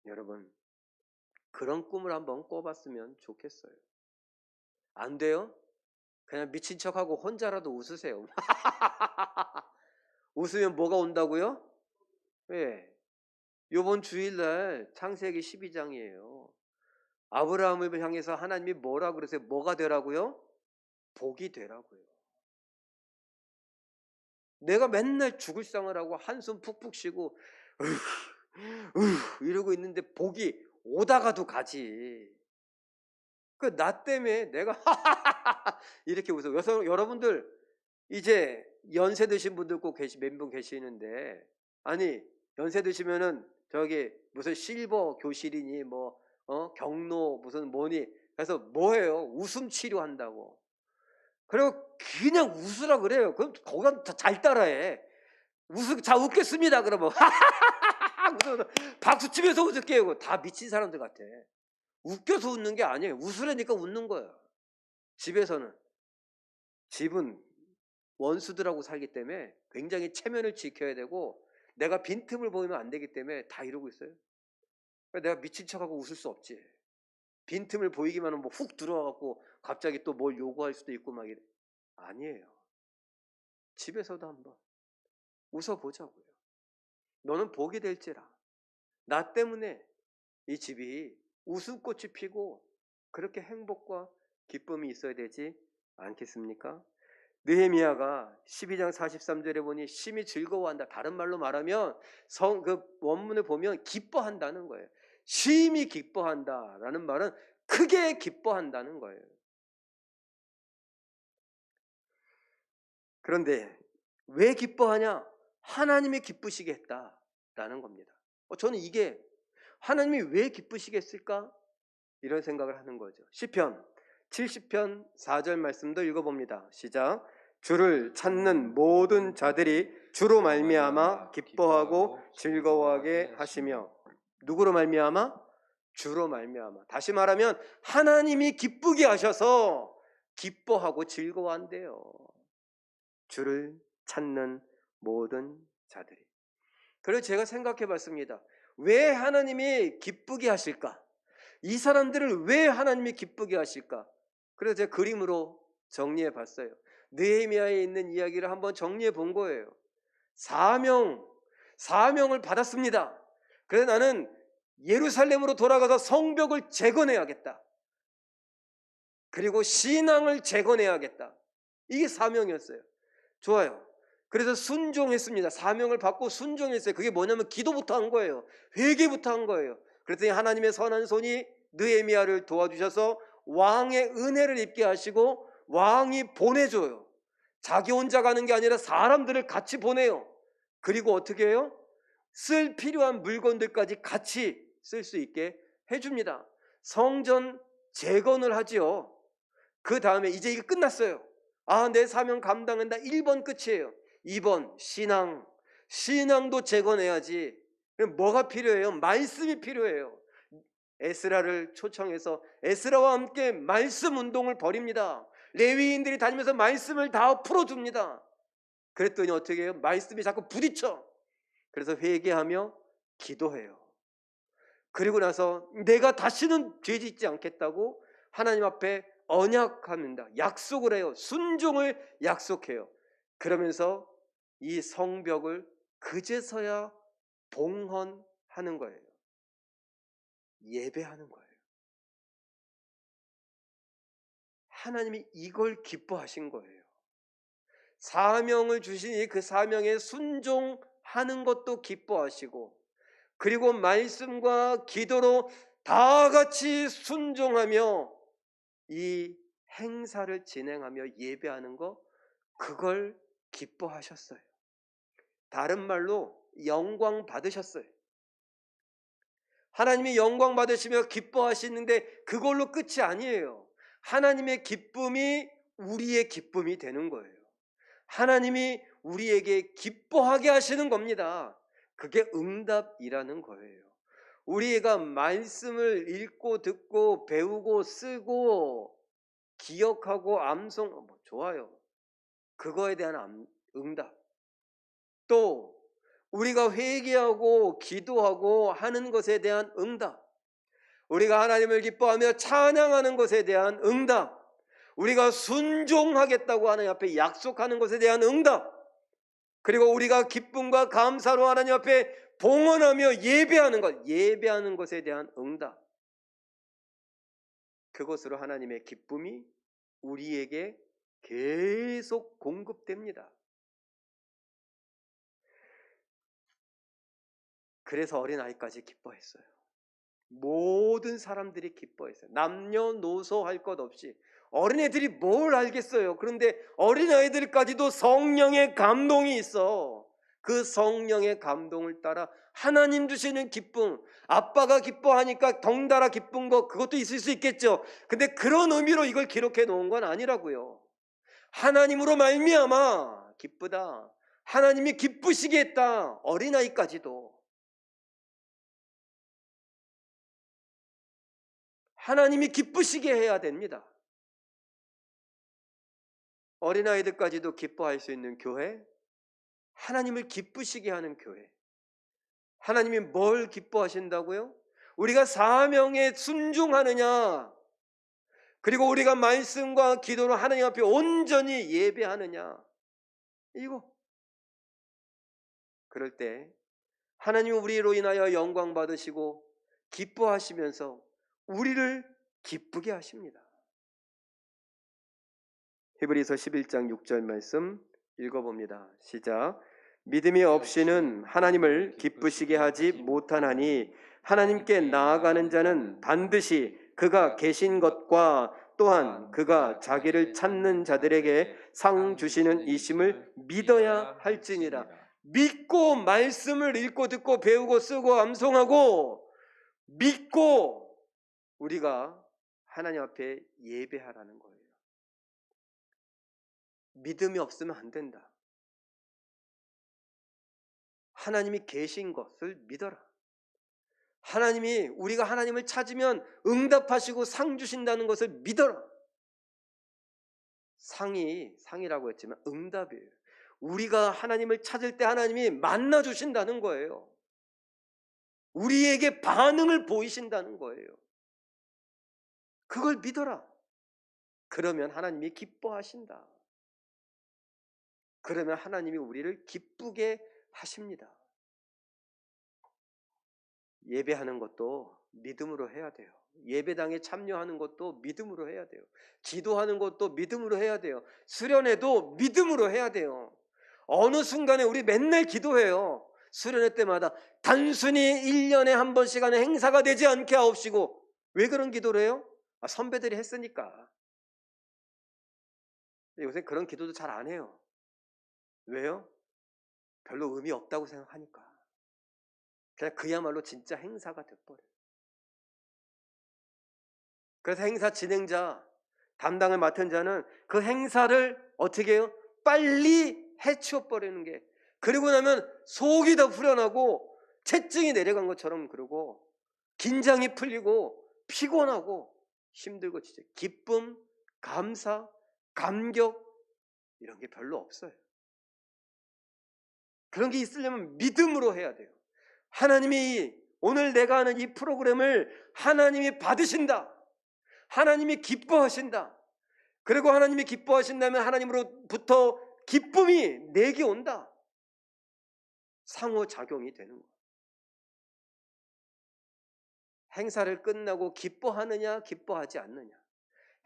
여러분, 그런 꿈을 한번 꿔봤으면 좋겠어요. 안 돼요? 그냥 미친 척하고 혼자라도 웃으세요. 웃으면 뭐가 온다고요? 예. 요번 주일날 창세기 12장이에요. 아브라함을 향해서 하나님이 뭐라 그러세요? 뭐가 되라고요? 복이 되라고요. 내가 맨날 죽을 상을 하고 한숨 푹푹 쉬고 이러고 있는데 복이 오다가도 가지. 나 때문에 내가 이렇게 웃어. 여러분들 이제 연세 드신 분들 꼭 몇 분 계시는데, 아니 연세 드시면은 저기 무슨 실버 교실이니 뭐 경로 무슨 뭐니 그래서 뭐해요? 웃음 치료한다고. 그리고 그냥 웃으라 그래요. 그럼 거기가 잘 따라해. 자 웃겠습니다. 그러면 박수 치면서 웃을게요. 다 미친 사람들 같아. 웃겨서 웃는 게 아니에요. 웃으려니까 웃는 거야. 집에서는 집은 원수들하고 살기 때문에 굉장히 체면을 지켜야 되고 내가 빈틈을 보이면 안 되기 때문에 다 이러고 있어요. 내가 미친 척하고 웃을 수 없지. 빈틈을 보이기만 하면 뭐 훅 들어와갖고 갑자기 또 뭘 요구할 수도 있고 막 이래. 아니에요. 집에서도 한번 웃어보자고요. 너는 복이 될지라. 나 때문에 이 집이 웃음꽃이 피고 그렇게 행복과 기쁨이 있어야 되지 않겠습니까? 느헤미야가 12장 43절에 보니 심히 즐거워한다. 다른 말로 말하면 그 원문을 보면 기뻐한다는 거예요. 심히 기뻐한다라는 말은 크게 기뻐한다는 거예요. 그런데 왜 기뻐하냐? 하나님이 기쁘시게 했다라는 겁니다. 저는 이게 하나님이 왜 기쁘시게 했을까? 이런 생각을 하는 거죠. 시편 70편 4절 말씀도 읽어봅니다. 시작. 주를 찾는 모든 자들이 주로 말미암아 기뻐하고 즐거워하게 하시며. 누구로 말미암아? 주로 말미암아. 다시 말하면 하나님이 기쁘게 하셔서 기뻐하고 즐거워한대요. 주를 찾는 모든 자들이. 그래서 제가 생각해 봤습니다. 왜 하나님이 기쁘게 하실까? 이 사람들을 왜 하나님이 기쁘게 하실까? 그래서 제가 그림으로 정리해 봤어요. 느헤미야에 있는 이야기를 한번 정리해 본 거예요. 사명을 받았습니다. 그래서 나는 예루살렘으로 돌아가서 성벽을 재건해야겠다. 그리고 신앙을 재건해야겠다. 이게 사명이었어요. 좋아요. 그래서 순종했습니다. 사명을 받고 순종했어요. 그게 뭐냐면 기도부터 한 거예요. 회개부터 한 거예요. 그랬더니 하나님의 선한 손이 느헤미야를 도와주셔서 왕의 은혜를 입게 하시고 왕이 보내줘요. 자기 혼자 가는 게 아니라 사람들을 같이 보내요. 그리고 어떻게 해요? 쓸 필요한 물건들까지 같이 쓸 수 있게 해줍니다. 성전 재건을 하지요. 그 다음에 이제 이게 끝났어요. 내 사명 감당한다. 1번 끝이에요. 2번 신앙도 재건해야지. 그럼 뭐가 필요해요? 말씀이 필요해요. 에스라를 초청해서 에스라와 함께 말씀 운동을 벌입니다. 레위인들이 다니면서 말씀을 다 풀어줍니다. 그랬더니 어떻게 해요? 말씀이 자꾸 부딪혀. 그래서 회개하며 기도해요. 그리고 나서 내가 다시는 죄 짓지 않겠다고 하나님 앞에 언약합니다. 약속을 해요. 순종을 약속해요. 그러면서 이 성벽을 그제서야 봉헌하는 거예요. 예배하는 거예요. 하나님이 이걸 기뻐하신 거예요. 사명을 주시니 그 사명에 순종하는 것도 기뻐하시고, 그리고 말씀과 기도로 다 같이 순종하며 이 행사를 진행하며 예배하는 거, 그걸 기뻐하셨어요. 다른 말로 영광 받으셨어요. 하나님이 영광 받으시며 기뻐하시는데 그걸로 끝이 아니에요. 하나님의 기쁨이 우리의 기쁨이 되는 거예요. 하나님이 우리에게 기뻐하게 하시는 겁니다. 그게 응답이라는 거예요. 우리가 말씀을 읽고 듣고 배우고 쓰고 기억하고 암송, 좋아요. 그거에 대한 응답. 또 우리가 회개하고 기도하고 하는 것에 대한 응답. 우리가 하나님을 기뻐하며 찬양하는 것에 대한 응답. 우리가 순종하겠다고 하나님 앞에 약속하는 것에 대한 응답. 그리고 우리가 기쁨과 감사로 하나님 앞에 봉헌하며 예배하는 것에 대한 응답. 그것으로 하나님의 기쁨이 우리에게 계속 공급됩니다. 그래서 어린아이까지 기뻐했어요. 모든 사람들이 기뻐했어요. 남녀노소 할 것 없이. 어린애들이 뭘 알겠어요. 그런데 어린아이들까지도 성령의 감동이 있어. 그 성령의 감동을 따라 하나님 주시는 기쁨, 아빠가 기뻐하니까 덩달아 기쁜 거, 그것도 있을 수 있겠죠. 근데 그런 의미로 이걸 기록해 놓은 건 아니라고요. 하나님으로 말미암아 기쁘다. 하나님이 기쁘시게 했다. 어린아이까지도. 하나님이 기쁘시게 해야 됩니다. 어린아이들까지도 기뻐할 수 있는 교회, 하나님을 기쁘시게 하는 교회. 하나님이 뭘 기뻐하신다고요? 우리가 사명에 순종하느냐, 그리고 우리가 말씀과 기도로 하나님 앞에 온전히 예배하느냐, 이거. 그럴 때 하나님이 우리로 인하여 영광 받으시고 기뻐하시면서 우리를 기쁘게 하십니다. 히브리서 11장 6절 말씀 읽어봅니다. 시작. 믿음이 없이는 하나님을 기쁘시게 하지 못하나니 하나님께 나아가는 자는 반드시 그가 계신 것과 또한 그가 자기를 찾는 자들에게 상 주시는 이심을 믿어야 할지니라. 믿고 말씀을 읽고 듣고 배우고 쓰고 암송하고 믿고 우리가 하나님 앞에 예배하라는 거예요. 믿음이 없으면 안 된다. 하나님이 계신 것을 믿어라. 하나님이 우리가 하나님을 찾으면 응답하시고 상 주신다는 것을 믿어라. 상이라고 했지만 응답이에요. 우리가 하나님을 찾을 때 하나님이 만나 주신다는 거예요. 우리에게 반응을 보이신다는 거예요. 그걸 믿어라. 그러면 하나님이 기뻐하신다. 그러면 하나님이 우리를 기쁘게 하십니다. 예배하는 것도 믿음으로 해야 돼요. 예배당에 참여하는 것도 믿음으로 해야 돼요. 기도하는 것도 믿음으로 해야 돼요. 수련회도 믿음으로 해야 돼요. 어느 순간에 우리 맨날 기도해요. 수련회 때마다 단순히 1년에 한 번씩 하는 행사가 되지 않게 하옵시고. 왜 그런 기도를 해요? 선배들이 했으니까. 요새 그런 기도도 잘 안 해요. 왜요? 별로 의미 없다고 생각하니까. 그냥 그야말로 진짜 행사가 돼버려요. 그래서 행사 진행자, 담당을 맡은 자는 그 행사를 어떻게 해요? 빨리 해치워버리는 게, 그리고 나면 속이 더 후련하고 체증이 내려간 것처럼, 그러고 긴장이 풀리고 피곤하고 힘들고, 진짜 기쁨, 감사, 감격 이런 게 별로 없어요. 그런 게 있으려면 믿음으로 해야 돼요. 하나님이 오늘 내가 하는 이 프로그램을 하나님이 받으신다. 하나님이 기뻐하신다. 그리고 하나님이 기뻐하신다면 하나님으로부터 기쁨이 내게 온다. 상호작용이 되는 거예요. 행사를 끝나고 기뻐하느냐, 기뻐하지 않느냐.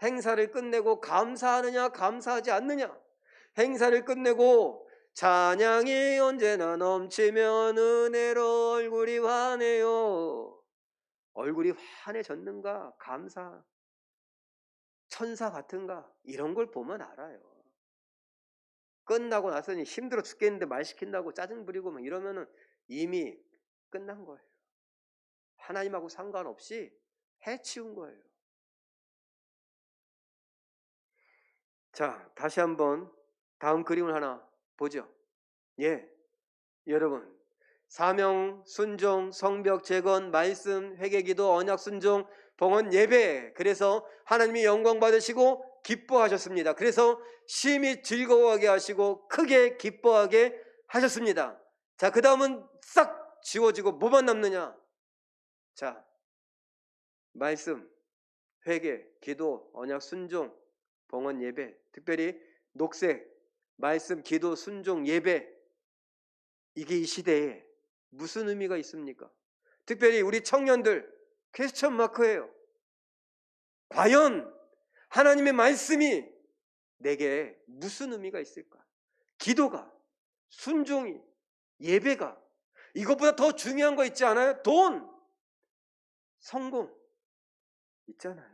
행사를 끝내고 감사하느냐, 감사하지 않느냐. 행사를 끝내고 찬양이 언제나 넘치면 은혜로 얼굴이 환해요. 얼굴이 환해졌는가? 감사, 천사 같은가? 이런 걸 보면 알아요. 끝나고 나서는 힘들어 죽겠는데 말 시킨다고 짜증 부리고 막 이러면은 이미 끝난 거예요. 하나님하고 상관없이 해치운 거예요. 자, 다시 한번 다음 그림을 하나 보죠. 예, 여러분, 사명, 순종, 성벽, 재건, 말씀, 회개기도, 언약 순종, 봉헌, 예배. 그래서 하나님이 영광 받으시고 기뻐하셨습니다. 그래서 심히 즐거워하게 하시고 크게 기뻐하게 하셨습니다. 자, 그 다음은 싹 지워지고 뭐만 남느냐? 자, 말씀, 회개, 기도, 언약 순종, 봉헌, 예배. 특별히 녹색, 말씀, 기도, 순종, 예배. 이게 이 시대에 무슨 의미가 있습니까? 특별히 우리 청년들 퀘스천 마크예요. 과연 하나님의 말씀이 내게 무슨 의미가 있을까? 기도가, 순종이, 예배가, 이것보다 더 중요한 거 있지 않아요? 돈, 성공 있잖아요.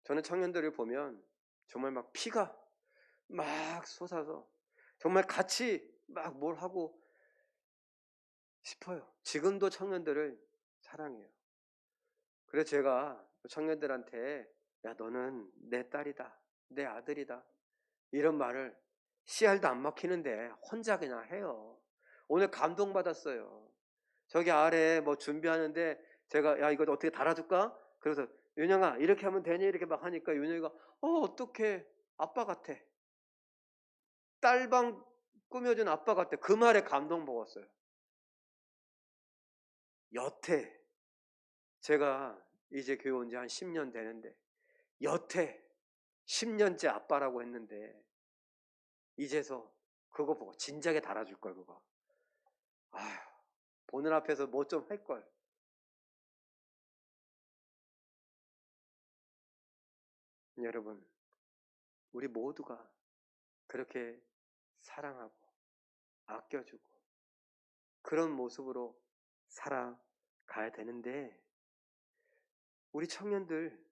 저는 청년들을 보면 정말 막 피가 막 솟아서 정말 같이 막 뭘 하고 싶어요. 지금도 청년들을 사랑해요. 그래서 제가 청년들한테 야, 너는 내 딸이다, 내 아들이다, 이런 말을 씨알도 안 먹히는데 혼자 그냥 해요. 오늘 감동받았어요. 저기 아래 뭐 준비하는데 제가 야, 이거 어떻게 달아줄까? 그래서 윤영아 이렇게 하면 되니? 이렇게 막 하니까 윤영이가 어떡해 아빠 같아. 딸방 꾸며준 아빠 같아. 그 말에 감동 먹었어요. 여태 제가 이제 교회 온 지 한 10년 되는데 여태 10년째 아빠라고 했는데 이제서 그거 보고 진작에 달아줄 걸 그거. 아휴 보는 앞에서 뭐 좀 할 걸. 여러분 우리 모두가 그렇게 사랑하고 아껴주고 그런 모습으로 살아가야 되는데 우리 청년들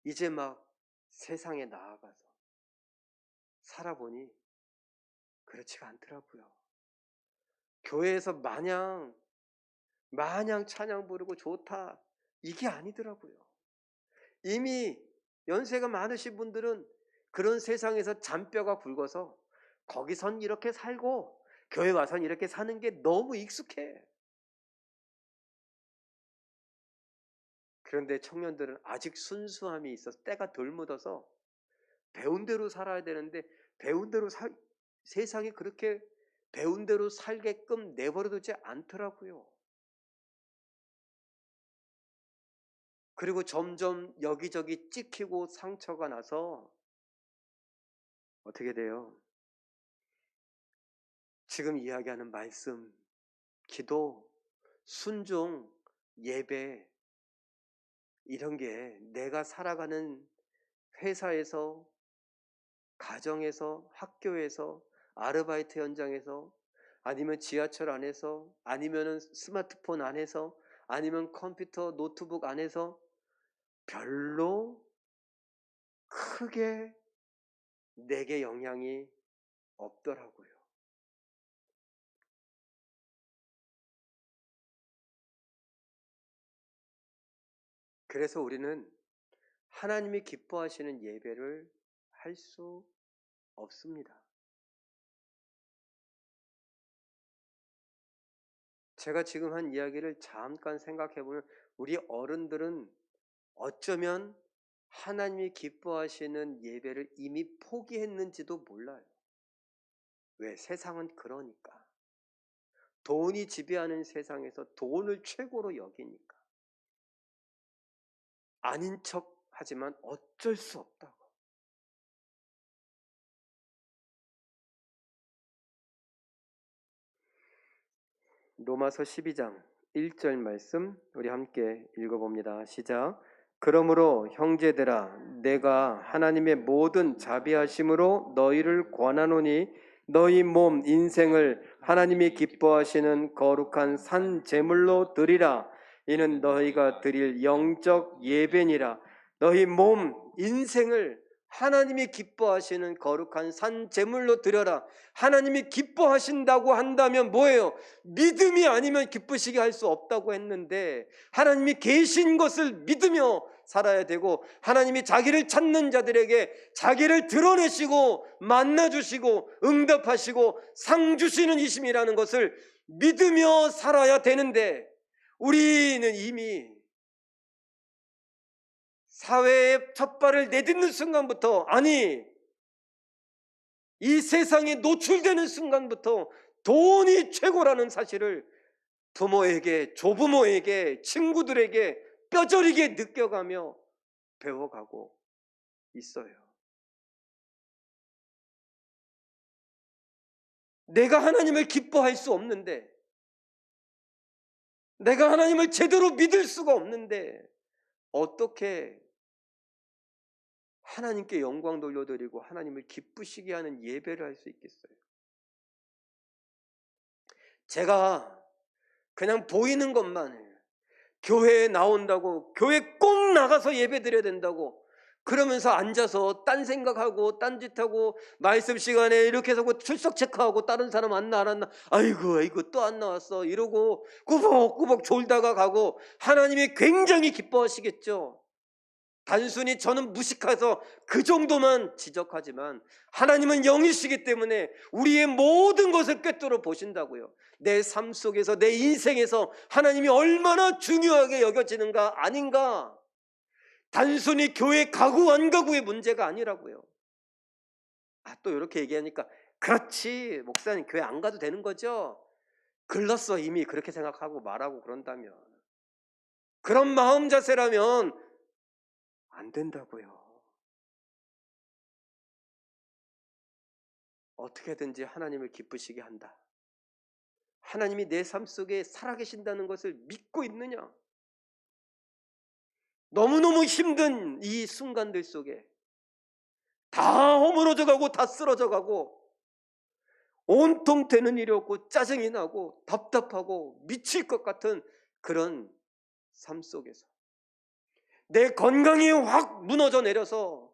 이제 막 세상에 나아가서 살아보니 그렇지가 않더라고요. 교회에서 마냥 찬양 부르고 좋다 이게 아니더라고요. 이미 연세가 많으신 분들은 그런 세상에서 잔뼈가 굵어서 거기선 이렇게 살고 교회 와선 이렇게 사는 게 너무 익숙해. 그런데 청년들은 아직 순수함이 있어서 때가 덜 묻어서 배운 대로 살아야 되는데 배운 대로 세상이 그렇게 배운 대로 살게끔 내버려두지 않더라고요. 그리고 점점 여기저기 찍히고 상처가 나서 어떻게 돼요? 지금 이야기하는 말씀, 기도, 순종, 예배 이런 게 내가 살아가는 회사에서, 가정에서, 학교에서, 아르바이트 현장에서, 아니면 지하철 안에서, 아니면 스마트폰 안에서, 아니면 컴퓨터, 노트북 안에서 별로 크게 내게 영향이 없더라고요. 그래서 우리는 하나님이 기뻐하시는 예배를 할 수 없습니다. 제가 지금 한 이야기를 잠깐 생각해보면 우리 어른들은 어쩌면 하나님이 기뻐하시는 예배를 이미 포기했는지도 몰라요. 왜? 세상은 그러니까. 돈이 지배하는 세상에서 돈을 최고로 여기니까. 아닌 척 하지만 어쩔 수 없다고. 로마서 12장 1절 말씀 우리 함께 읽어봅니다. 시작. 그러므로 형제들아 내가 하나님의 모든 자비하심으로 너희를 권하노니 너희 몸 인생을 하나님이 기뻐하시는 거룩한 산 제물로 드리라. 이는 너희가 드릴 영적 예배니라. 너희 몸 인생을 하나님이 기뻐하시는 거룩한 산 제물로 드려라. 하나님이 기뻐하신다고 한다면 뭐예요? 믿음이 아니면 기쁘시게 할 수 없다고 했는데 하나님이 계신 것을 믿으며 살아야 되고 하나님이 자기를 찾는 자들에게 자기를 드러내시고 만나주시고 응답하시고 상 주시는 이심이라는 것을 믿으며 살아야 되는데 우리는 이미 사회의 첫 발을 내딛는 순간부터 아니 이 세상에 노출되는 순간부터 돈이 최고라는 사실을 부모에게 조부모에게 친구들에게 뼈저리게 느껴가며 배워가고 있어요. 내가 하나님을 기뻐할 수 없는데 내가 하나님을 제대로 믿을 수가 없는데 어떻게 하나님께 영광 돌려드리고 하나님을 기쁘시게 하는 예배를 할 수 있겠어요? 제가 그냥 보이는 것만 해요. 교회에 나온다고 교회 꼭 나가서 예배 드려야 된다고 그러면서 앉아서 딴 생각하고 딴짓하고 말씀 시간에 이렇게 해서 출석 체크하고 다른 사람 왔나 안 왔나 아이고 또 안 나왔어 이러고 꾸벅꾸벅 졸다가 가고 하나님이 굉장히 기뻐하시겠죠. 단순히 저는 무식해서 그 정도만 지적하지만 하나님은 영이시기 때문에 우리의 모든 것을 꿰뚫어 보신다고요. 내 삶 속에서 내 인생에서 하나님이 얼마나 중요하게 여겨지는가 아닌가 단순히 교회 가고 안 가고의 문제가 아니라고요. 또 이렇게 얘기하니까 그렇지 목사님 교회 안 가도 되는 거죠? 글렀어 이미 그렇게 생각하고 말하고 그런다면 그런 마음 자세라면 안 된다고요. 어떻게든지 하나님을 기쁘시게 한다. 하나님이 내 삶 속에 살아계신다는 것을 믿고 있느냐? 너무너무 힘든 이 순간들 속에 다 허물어져 가고 다 쓰러져 가고 온통 되는 일이 없고 짜증이 나고 답답하고 미칠 것 같은 그런 삶 속에서 내 건강이 확 무너져 내려서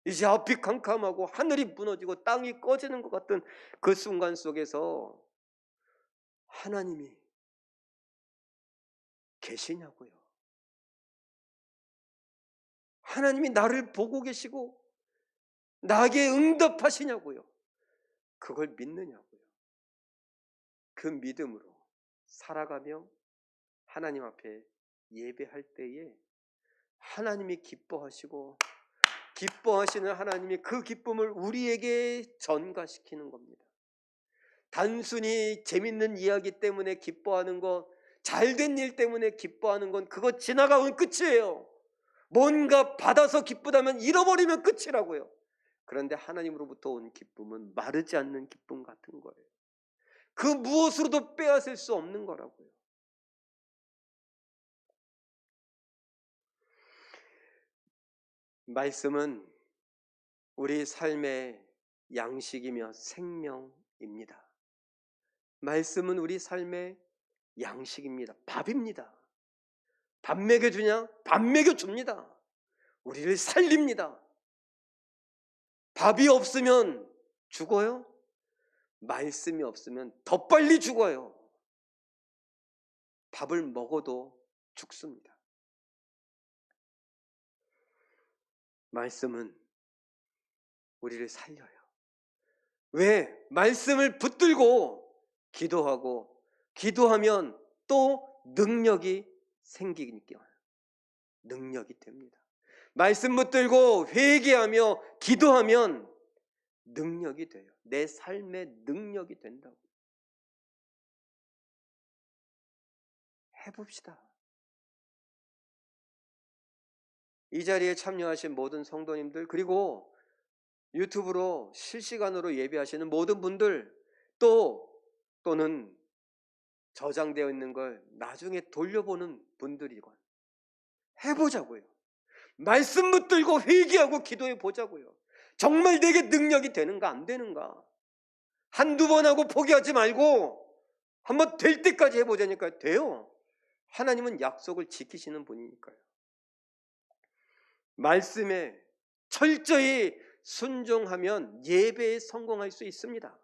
이제 앞이 캄캄하고 하늘이 무너지고 땅이 꺼지는 것 같은 그 순간 속에서 하나님이 계시냐고요. 하나님이 나를 보고 계시고 나에게 응답하시냐고요. 그걸 믿느냐고요. 그 믿음으로 살아가며 하나님 앞에 예배할 때에 하나님이 기뻐하시고 기뻐하시는 하나님이 그 기쁨을 우리에게 전가시키는 겁니다. 단순히 재밌는 이야기 때문에 기뻐하는 것, 잘된 일 때문에 기뻐하는 건 그거 지나가면 끝이에요. 뭔가 받아서 기쁘다면 잃어버리면 끝이라고요. 그런데 하나님으로부터 온 기쁨은 마르지 않는 기쁨 같은 거예요. 그 무엇으로도 빼앗을 수 없는 거라고요. 말씀은 우리 삶의 양식이며 생명입니다. 말씀은 우리 삶의 양식입니다. 밥입니다. 밥 먹여주냐? 밥 먹여줍니다. 우리를 살립니다. 밥이 없으면 죽어요? 말씀이 없으면 더 빨리 죽어요. 밥을 먹어도 죽습니다. 말씀은 우리를 살려요. 왜? 말씀을 붙들고 기도하고 기도하면 또 능력이 생기니까 능력이 됩니다. 말씀 붙들고 회개하며 기도하면 능력이 돼요. 내 삶의 능력이 된다고. 해봅시다. 이 자리에 참여하신 모든 성도님들 그리고 유튜브로 실시간으로 예배하시는 모든 분들 또는 저장되어 있는 걸 나중에 돌려보는 분들이건 해보자고요. 말씀 붙들고 회개하고 기도해 보자고요. 정말 내게 능력이 되는가 안 되는가 한두 번 하고 포기하지 말고 한번 될 때까지 해보자니까요. 돼요. 하나님은 약속을 지키시는 분이니까요. 말씀에 철저히 순종하면 예배에 성공할 수 있습니다.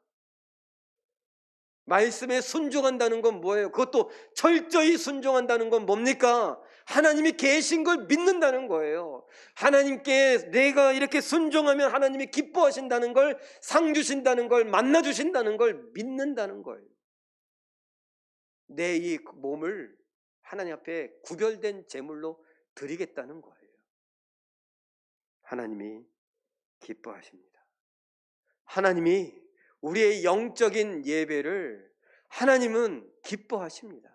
말씀에 순종한다는 건 뭐예요? 그것도 철저히 순종한다는 건 뭡니까? 하나님이 계신 걸 믿는다는 거예요. 하나님께 내가 이렇게 순종하면 하나님이 기뻐하신다는 걸, 상 주신다는 걸, 만나 주신다는 걸 믿는다는 거예요. 내 이 몸을 하나님 앞에 구별된 제물로 드리겠다는 거예요. 하나님이 기뻐하십니다. 하나님이 우리의 영적인 예배를 하나님은 기뻐하십니다.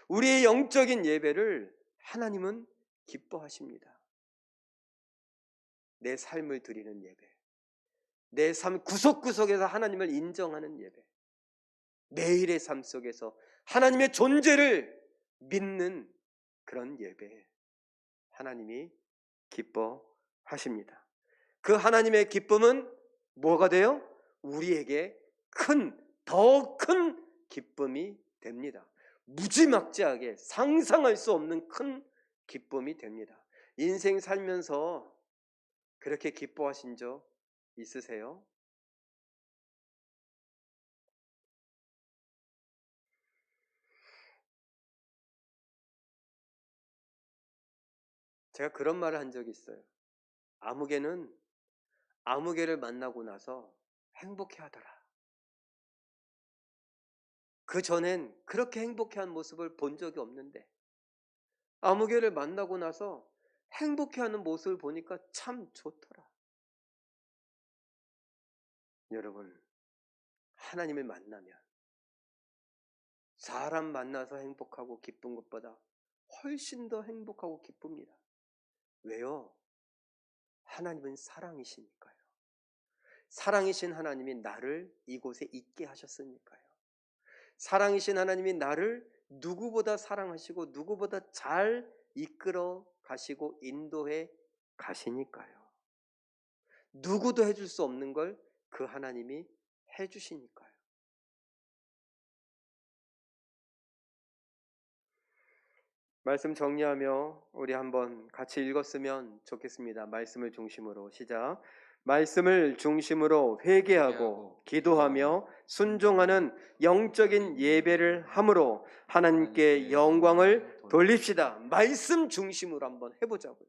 우리의 영적인 예배를 하나님은 기뻐하십니다. 내 삶을 드리는 예배, 내 삶 구석구석에서 하나님을 인정하는 예배, 매일의 삶 속에서 하나님의 존재를 믿는 그런 예배, 하나님이 기뻐하십니다. 그 하나님의 기쁨은 뭐가 돼요? 우리에게 더 큰 기쁨이 됩니다. 무지막지하게 상상할 수 없는 큰 기쁨이 됩니다. 인생 살면서 그렇게 기뻐하신 적 있으세요? 제가 그런 말을 한 적이 있어요. 아무개는 아무개를 만나고 나서 행복해하더라. 그 전엔 그렇게 행복해한 모습을 본 적이 없는데 아무개를 만나고 나서 행복해하는 모습을 보니까 참 좋더라. 여러분, 하나님을 만나면 사람 만나서 행복하고 기쁜 것보다 훨씬 더 행복하고 기쁩니다. 왜요? 하나님은 사랑이시니까요. 사랑이신 하나님이 나를 이곳에 있게 하셨으니까요. 사랑이신 하나님이 나를 누구보다 사랑하시고 누구보다 잘 이끌어 가시고 인도해 가시니까요. 누구도 해줄 수 없는 걸 그 하나님이 해주시니까요. 말씀 정리하며 우리 한번 같이 읽었으면 좋겠습니다. 말씀을 중심으로 시작. 말씀을 중심으로 회개하고 기도하며 순종하는 영적인 예배를 함으로 하나님께 영광을 돌립시다. 말씀 중심으로 한번 해보자고요.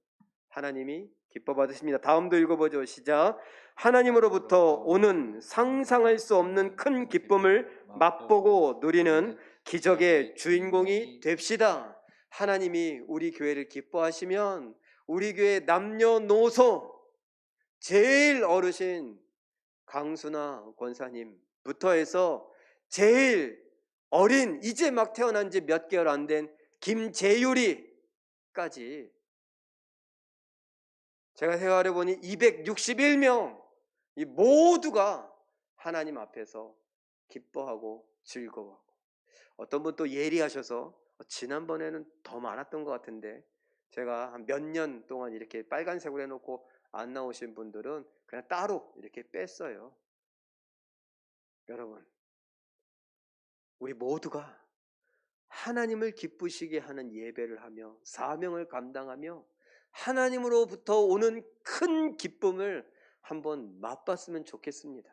하나님이 기뻐 받으십니다. 다음도 읽어보죠. 시작. 하나님으로부터 오는 상상할 수 없는 큰 기쁨을 맛보고 누리는 기적의 주인공이 됩시다. 하나님이 우리 교회를 기뻐하시면 우리 교회 남녀노소 제일 어르신 강수나 권사님부터 해서 제일 어린 이제 막 태어난 지 몇 개월 안 된 김재율이까지 제가 생각해 보니 261명 이 모두가 하나님 앞에서 기뻐하고 즐거워하고, 어떤 분 또 예리하셔서 지난번에는 더 많았던 것 같은데 제가 한 몇 년 동안 이렇게 빨간색으로 해놓고 안 나오신 분들은 그냥 따로 이렇게 뺐어요. 여러분, 우리 모두가 하나님을 기쁘시게 하는 예배를 하며 사명을 감당하며 하나님으로부터 오는 큰 기쁨을 한번 맛봤으면 좋겠습니다.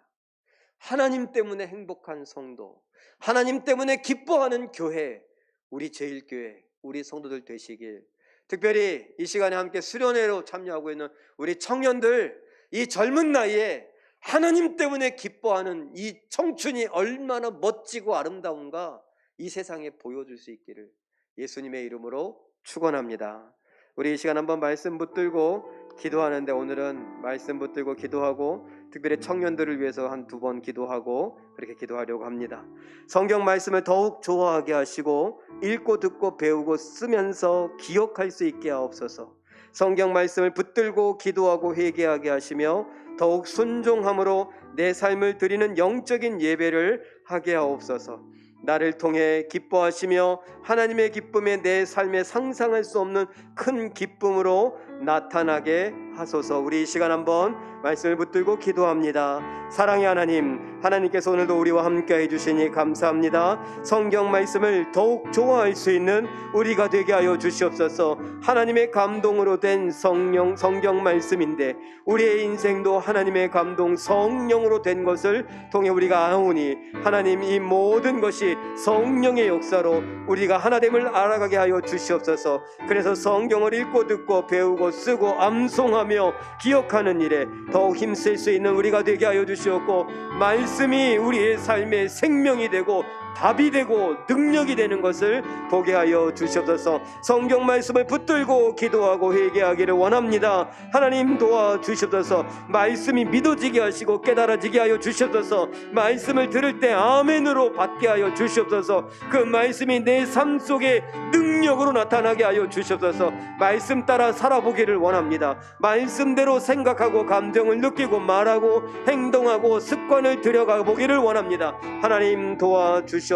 하나님 때문에 행복한 성도, 하나님 때문에 기뻐하는 교회, 우리 제일교회, 우리 성도들 되시길, 특별히 이 시간에 함께 수련회로 참여하고 있는 우리 청년들, 이 젊은 나이에 하나님 때문에 기뻐하는 이 청춘이 얼마나 멋지고 아름다운가 이 세상에 보여줄 수 있기를 예수님의 이름으로 축원합니다. 우리 이 시간 한번 말씀 붙들고 기도하는데, 오늘은 말씀 붙들고 기도하고 특별히 청년들을 위해서 한 두 번 기도하고 그렇게 기도하려고 합니다. 성경 말씀을 더욱 좋아하게 하시고 읽고 듣고 배우고 쓰면서 기억할 수 있게 하옵소서. 성경 말씀을 붙들고 기도하고 회개하게 하시며 더욱 순종함으로 내 삶을 드리는 영적인 예배를 하게 하옵소서. 나를 통해 기뻐하시며 하나님의 기쁨에 내 삶에 상상할 수 없는 큰 기쁨으로 나타나게 하소서. 우리 이 시간 한번 말씀을 붙들고 기도합니다. 사랑의 하나님, 하나님께서 오늘도 우리와 함께 해주시니 감사합니다. 성경 말씀을 더욱 좋아할 수 있는 우리가 되게 하여 주시옵소서. 하나님의 감동으로 된 성경 말씀인데 우리의 인생도 하나님의 감동 성령으로 된 것을 통해 우리가 아오니, 하나님 이 모든 것이 성령의 역사로 우리가 하나됨을 알아가게 하여 주시옵소서. 그래서 성경을 읽고 듣고 배우고 쓰고 암송하며 기억하는 일에 더욱 힘쓸 수 있는 우리가 되게 하여 주시옵고, 말씀이 우리의 삶의 생명이 되고 답이 되고 능력이 되는 것을 보게 하여 주시옵소서. 성경 말씀을 붙들고 기도하고 회개하기를 원합니다. 하나님 도와주시옵소서. 말씀이 믿어지게 하시고 깨달아지게 하여 주시옵소서. 말씀을 들을 때 아멘으로 받게 하여 주시옵소서. 그 말씀이 내 삶 속에 능력으로 나타나게 하여 주시옵소서. 말씀 따라 살아보기를 원합니다. 말씀대로 생각하고 감정을 느끼고 말하고 행동하고 습관을 들여가 보기를 원합니다. 하나님 도와주시옵소서.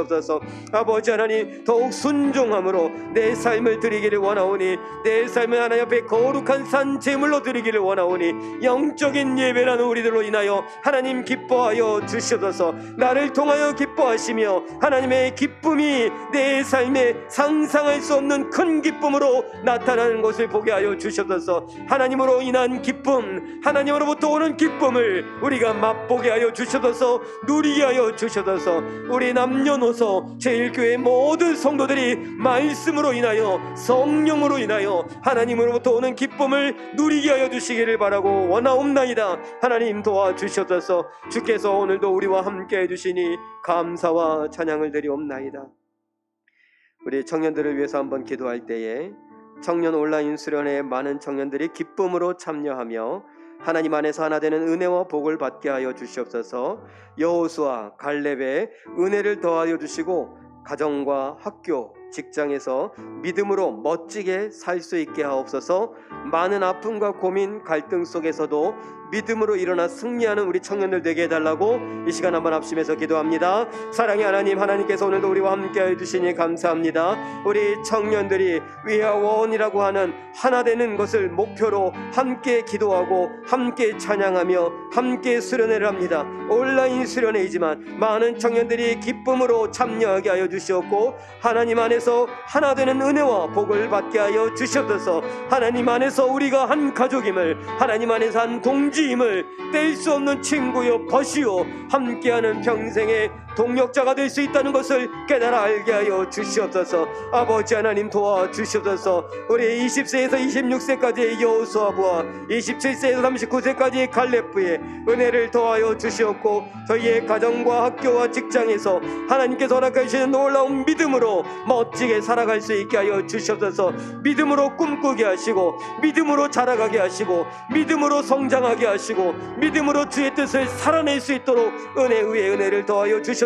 아버지 하나님, 더욱 순종함으로 내 삶을 드리기를 원하오니, 내 삶을 하나님 앞에 거룩한 산 제물로 드리기를 원하오니, 영적인 예배라는 우리들로 인하여 하나님 기뻐하여 주시옵소서. 나를 통하여 기뻐하시며 하나님의 기쁨이 내 삶에 상상할 수 없는 큰 기쁨으로 나타나는 것을 보게 하여 주시옵소서. 하나님으로 인한 기쁨, 하나님으로부터 오는 기쁨을 우리가 맛보게 하여 주시옵소서. 누리게 하여 주시옵소서. 우리 남녀노소 제일교회 모든 성도들이 말씀으로 인하여 성령으로 인하여 하나님으로부터 오는 기쁨을 누리게 하여 주시기를 바라고 원하옵나이다. 하나님 도와주시옵소서. 주께서 오늘도 우리와 함께 해주시니 감사와 찬양을 드리옵나이다. 우리 청년들을 위해서 한번 기도할 때에 청년 온라인 수련회에 많은 청년들이 기쁨으로 참여하며 하나님 안에서 하나 되는 은혜와 복을 받게 하여 주시옵소서. 여호수아 갈렙의 은혜를 더하여 주시고 가정과 학교, 직장에서 믿음으로 멋지게 살 수 있게 하옵소서. 많은 아픔과 고민, 갈등 속에서도 믿음으로 일어나 승리하는 우리 청년들 되게 해달라고 이 시간 한번 합심해서 기도합니다. 사랑의 하나님, 하나님께서 오늘도 우리와 함께해 주시니 감사합니다. 우리 청년들이 We are one이라고 하는 하나 되는 것을 목표로 함께 기도하고 함께 찬양하며 함께 수련회를 합니다. 온라인 수련회이지만 많은 청년들이 기쁨으로 참여하게 하여 주시옵고 하나님 안에서 하나 되는 은혜와 복을 받게 하여 주시옵소서. 하나님 안에서 우리가 한 가족임을, 하나님 안에서 한 동지임을 뗄 수 없는 친구요 벗이요 함께하는 평생의 동력자가 될 수 있다는 것을 깨달아 알게 하여 주시옵소서. 아버지 하나님 도와주시옵소서. 우리 20세에서 26세까지의 여호수아부와 27세에서 39세까지의 갈렙부의 은혜를 더하여 주시옵고 저희의 가정과 학교와 직장에서 하나님께서 허락해 주시는 놀라운 믿음으로 멋지게 살아갈 수 있게 하여 주시옵소서. 믿음으로 꿈꾸게 하시고 믿음으로 자라가게 하시고 믿음으로 성장하게 하시고 믿음으로 주의 뜻을 살아낼 수 있도록 은혜 위에 은혜를 더하여 주시옵소서.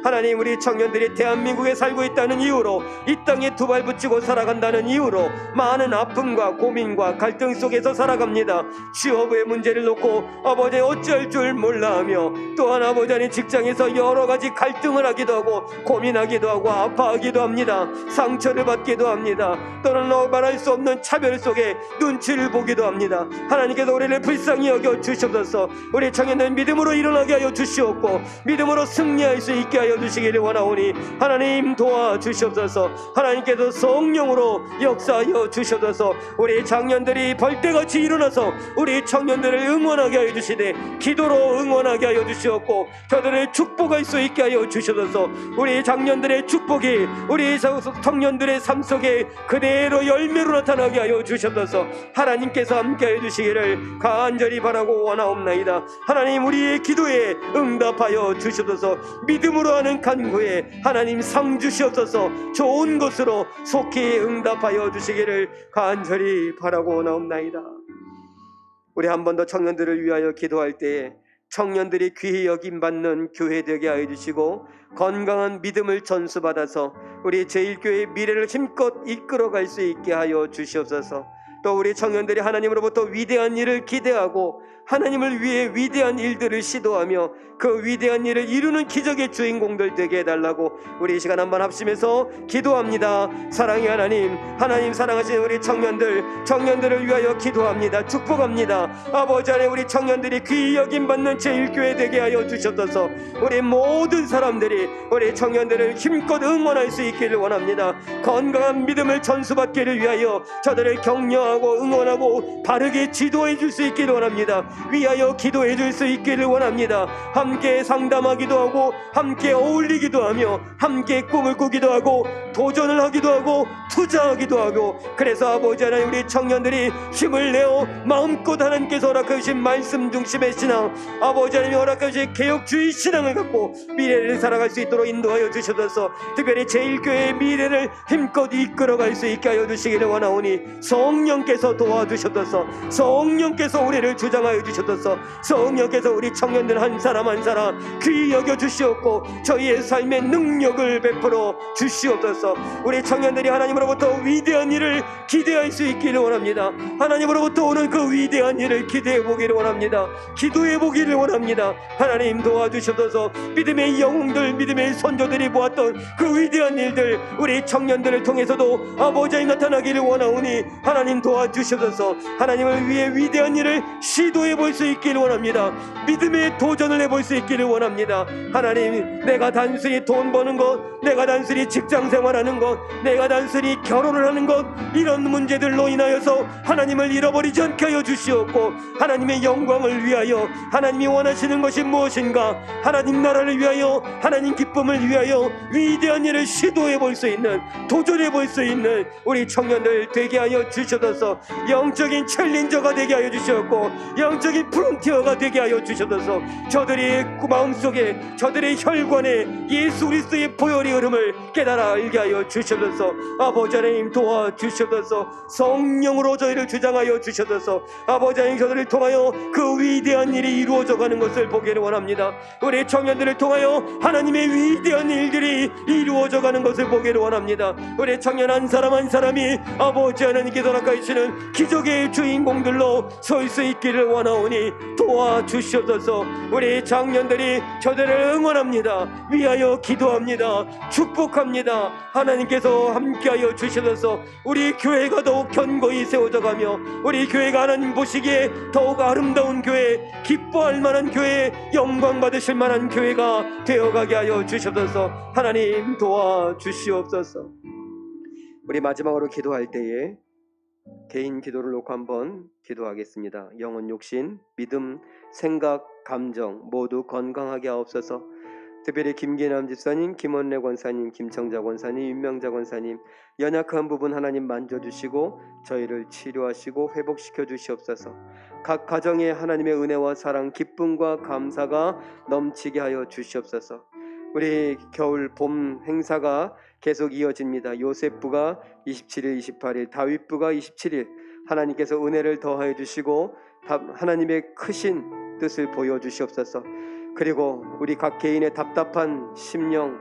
하나님, 우리 청년들이 대한민국에 살고 있다는 이유로, 이 땅에 두 발 붙이고 살아간다는 이유로 많은 아픔과 고민과 갈등 속에서 살아갑니다. 취업의 문제를 놓고 아버지 어찌할 줄 몰라하며, 또한 아버지 안에 직장에서 여러 가지 갈등을 하기도 하고 고민하기도 하고 아파하기도 합니다. 상처를 받기도 합니다. 또는 말할 수 없는 차별 속에 눈치를 보기도 합니다. 하나님께서 우리를 불쌍히 여겨 주시옵소서. 우리 청년들 믿음으로 일어나게 하여 주시옵고 믿음으로 승리할 수 있게 하여 주시기를 원하오니 하나님 도와주시옵소서. 하나님께서 성령으로 역사하여 주시옵소서. 우리 청년들이 벌떼같이 일어나서 우리 청년들을 응원하게 하여 주시되 기도로 응원하게 하여 주시옵고 저들을 축복할 수 있게 하여 주시옵소서. 우리 청년들의 축복이 우리 청년들의 삶 속에 그대로 열매로 나타나게 하여 주시옵소서. 하나님께서 함께 하여 주시기를 간절히 바라고 원하옵나이다. 하나님, 우리의 기도에 응답하여 주시옵소서. 믿음으로 하는 간구에 하나님 상 주시옵소서. 좋은 것으로 속히 응답하여 주시기를 간절히 바라고 원하옵나이다. 우리 한 번 더 청년들을 위하여 기도할 때에 청년들이 귀히 여김받는 교회 되게 하여 주시고 건강한 믿음을 전수받아서 우리 제1교회의 미래를 힘껏 이끌어갈 수 있게 하여 주시옵소서. 또 우리 청년들이 하나님으로부터 위대한 일을 기대하고 하나님을 위해 위대한 일들을 시도하며 그 위대한 일을 이루는 기적의 주인공들 되게 해달라고 우리 이 시간 한번 합심해서 기도합니다. 사랑의 하나님, 하나님 사랑하시는 우리 청년들을 위하여 기도합니다. 축복합니다. 아버지 안에 우리 청년들이 귀히 여김받는 제1교회 되게 하여 주셨소서. 우리 모든 사람들이 우리 청년들을 힘껏 응원할 수 있기를 원합니다. 건강한 믿음을 전수받기를 위하여 저들을 격려하고 응원하고 바르게 지도해 줄 수 있기를 원합니다. 위하여 기도해 줄 수 있기를 원합니다. 함께 상담하기도 하고 함께 어울리기도 하며 함께 꿈을 꾸기도 하고 도전을 하기도 하고 투자하기도 하고, 그래서 아버지 하나님 우리 청년들이 힘을 내어 마음껏 하나님께서 허락해 주신 말씀 중심의 신앙, 아버지 하나님이 허락해 주신 개혁주의 신앙을 갖고 미래를 살아갈 수 있도록 인도하여 주셔서 특별히 제1교회의 미래를 힘껏 이끌어갈 수 있게 하여 주시기를 원하오니 성령께서 도와주셔서 성령께서 우리를 주장하여 주셔서 성령께서 우리 청년들 한 사람 한 사람 귀히 여겨 주시옵고 저희의 삶의 능력을 베풀어 주시옵소서. 우리 청년들이 하나님으로부터 위대한 일을 기대할 수 있기를 원합니다. 하나님으로부터 오는 그 위대한 일을 기대해 보기를 원합니다. 기도해 보기를 원합니다. 하나님 도와주셔서 믿음의 영웅들, 믿음의 선조들이 보았던 그 위대한 일들 우리 청년들을 통해서도 아버지에 나타나기를 원하오니 하나님 도와주셔서 하나님을 위해 위대한 일을 시도해 볼 수 있기를 원합니다. 믿음의 도전을 해볼 수 있기를 원합니다. 하나님, 내가 단순히 돈 버는 것, 내가 단순히 직장 생활하는 것, 내가 단순히 결혼을 하는 것, 이런 문제들로 인하여서 하나님을 잃어버리지 않게 하여 주시옵고 하나님의 영광을 위하여 하나님이 원하시는 것이 무엇인가, 하나님 나라를 위하여 하나님 기쁨을 위하여 위대한 일을 시도해 볼 수 있는, 도전해 볼 수 있는 우리 청년들 되게 하여 주셔서 영적인 챌린저가 되게 하여 주시옵고 영적인 영적인 프론티어가 되게 하여 주셔서 저들의 마음속에 저들의 혈관에 예수 그리스도의 보혈의 흐름을 깨달아 알게 하여 주셔서 아버지 하나님 도와주셔서 성령으로 저희를 주장하여 주셔서 아버지 하나님 저들을 통하여 그 위대한 일이 이루어져 가는 것을 보기를 원합니다. 우리 청년들을 통하여 하나님의 위대한 일들이 이루어져 가는 것을 보기를 원합니다. 우리 청년 한 사람 한 사람이 아버지 하나님께서 허락하시는 기적의 주인공들로 설 수 있기를 원하오니 도와주셔서 우리 청년들이 저들을 응원합니다. 위하여 기도합니다. 축복합니다. 하나님께서 함께하여 주셔서 우리 교회가 더욱 견고히 세워져 가며 우리 교회가 하나님 보시기에 더욱 아름다운 교회, 기뻐할 만한 교회, 영광 받으실 만한 교회가 되어가게 하여 주셔서 하나님 도와주시옵소서. 우리 마지막으로 기도할 때에 개인 기도를 놓고 한번 기도하겠습니다. 영혼, 육신, 믿음, 생각, 감정 모두 건강하게 하옵소서. 특별히 김기남 집사님, 김원래 권사님, 김청자 권사님, 윤명자 권사님 연약한 부분 하나님 만져주시고 저희를 치료하시고 회복시켜 주시옵소서. 각 가정에 하나님의 은혜와 사랑, 기쁨과 감사가 넘치게 하여 주시옵소서. 우리 겨울 봄 행사가 계속 이어집니다. 요셉부가 27일, 28일, 다윗부가 27일 하나님께서 은혜를 더하여 주시고 하나님의 크신 뜻을 보여주시옵소서. 그리고 우리 각 개인의 답답한 심령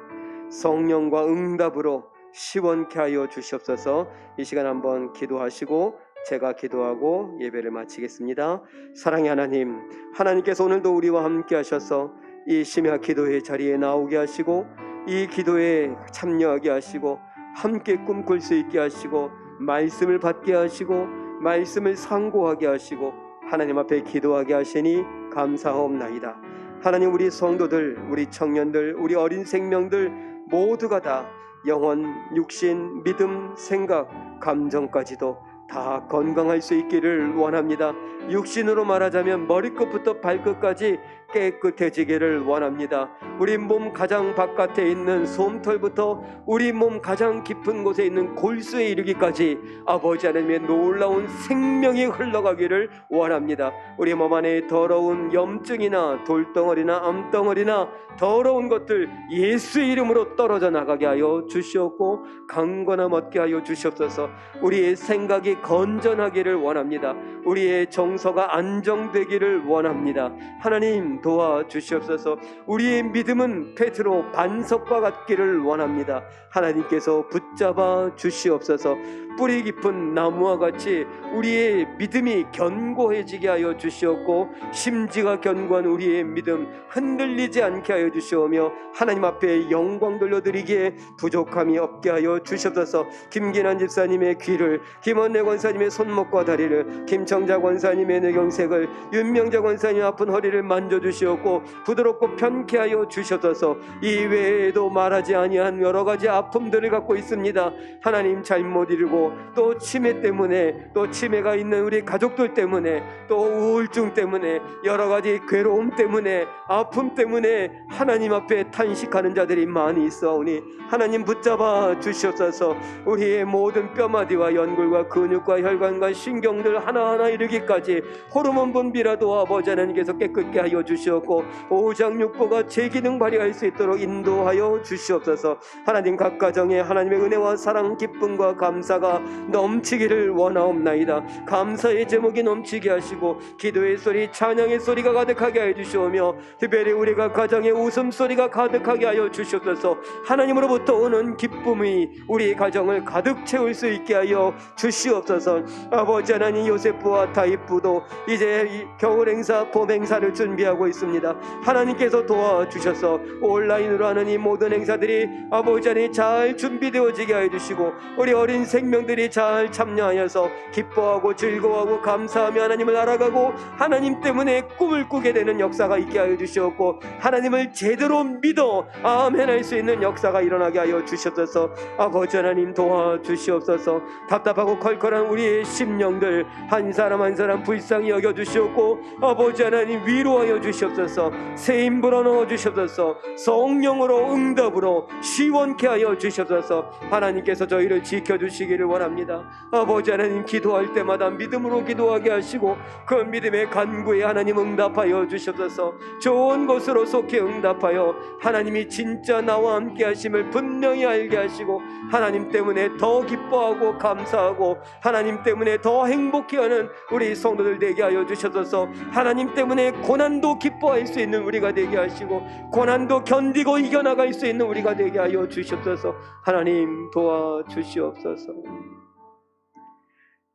성령과 응답으로 시원케 하여 주시옵소서. 이 시간 한번 기도하시고 제가 기도하고 예배를 마치겠습니다. 사랑의 하나님, 하나님께서 오늘도 우리와 함께 하셔서 이 심야 기도의 자리에 나오게 하시고 이 기도에 참여하게 하시고 함께 꿈꿀 수 있게 하시고 말씀을 받게 하시고 말씀을 상고하게 하시고 하나님 앞에 기도하게 하시니 감사하옵나이다. 하나님, 우리 성도들, 우리 청년들, 우리 어린 생명들 모두가 다 영혼, 육신, 믿음, 생각, 감정까지도 다 건강할 수 있기를 원합니다. 육신으로 말하자면 머리끝부터 발끝까지 깨끗해지기를 원합니다. 우리 몸 가장 바깥에 있는 솜털부터 우리 몸 가장 깊은 곳에 있는 골수에 이르기까지 아버지 하나님의 놀라운 생명이 흘러가기를 원합니다. 우리 몸 안에 더러운 염증이나 돌덩어리나 암덩어리나 더러운 것들 예수의 이름으로 떨어져 나가게 하여 주시옵고 강건함 얻게 하여 주시옵소서. 우리의 생각이 건전하기를 원합니다. 우리의 정서가 안정되기를 원합니다. 하나님 도와주시옵소서. 우리의 믿음은 페트로 반석과 같기를 원합니다. 하나님께서 붙잡아 주시옵소서. 뿌리 깊은 나무와 같이 우리의 믿음이 견고해지게 하여 주시옵고 심지가 견고한 우리의 믿음 흔들리지 않게 하여 주시오며 하나님 앞에 영광 돌려드리기에 부족함이 없게 하여 주시옵소서. 김기난 집사님의 귀를, 김원래 권사님의 손목과 다리를, 김청자 권사님의 뇌경색을, 윤명자 권사님 아픈 허리를 만져주시옵고 부드럽고 편케 하여 주시옵소서. 이 외에도 말하지 아니한 여러 가지 아픔들을 갖고 있습니다. 하나님 잘못 이루고 또 치매 때문에 또 치매가 있는 우리 가족들 때문에 또 우울증 때문에 여러 가지 괴로움 때문에 아픔 때문에 하나님 앞에 탄식하는 자들이 많이 있어오니 하나님 붙잡아 주시옵소서. 우리의 모든 뼈마디와 연골과 근육과 혈관과 신경들 하나하나 이르기까지 호르몬 분비라도 아버지 하나님께서 깨끗게 하여 주시옵고 오장육부가 제기능 발휘할 수 있도록 인도하여 주시옵소서. 하나님 각 가정에 하나님의 은혜와 사랑, 기쁨과 감사가 넘치기를 원하옵나이다. 감사의 제목이 넘치게 하시고 기도의 소리, 찬양의 소리가 가득하게 하여 주시오며 특별히 우리가 가정에 웃음소리가 가득하게 하여 주시옵소서. 하나님으로부터 오는 기쁨이 우리 가정을 가득 채울 수 있게 하여 주시옵소서. 아버지 하나님, 요셉부와 다윗부도 이제 겨울 행사, 봄 행사를 준비하고 있습니다. 하나님께서 도와주셔서 온라인으로 하는 이 모든 행사들이 아버지 하나님 잘 준비되어지게 하여 주시고 우리 어린 생명들이 잘 참여하여서 기뻐하고 즐거워하고 감사하며 하나님을 알아가고 하나님 때문에 꿈을 꾸게 되는 역사가 있게 하여 주시옵고 하나님을 제대로 믿어 아멘 할 수 있는 역사가 일어나게 하여 주시옵소서. 아버지 하나님 도와주시옵소서. 답답하고 컬컬한 우리의 심령들 한 사람 한 사람 불쌍히 여겨주시옵고 아버지 하나님 위로하여 주시옵소서. 새 힘 불어넣어 주시옵소서. 성령으로 응답으로 시원케 하여 주시옵소서. 하나님께서 저희를 지켜주시기를 원합니다. 아버지 하나님, 기도할 때마다 믿음으로 기도하게 하시고 그 믿음의 간구에 하나님 응답하여 주시옵소서. 좋은 것으로 속히 응답하여 하나님이 진짜 나와 함께 하심을 분명히 알게 하시고 하나님 때문에 더 기뻐하고 감사하고 하나님 때문에 더 행복해하는 우리 성도들 되게 하여 주셔서 하나님 때문에 고난도 기뻐할 수 있는 우리가 되게 하시고 고난도 견디고 이겨나갈 수 있는 우리가 되게 하여 주시옵소서. 하나님 도와주시옵소서.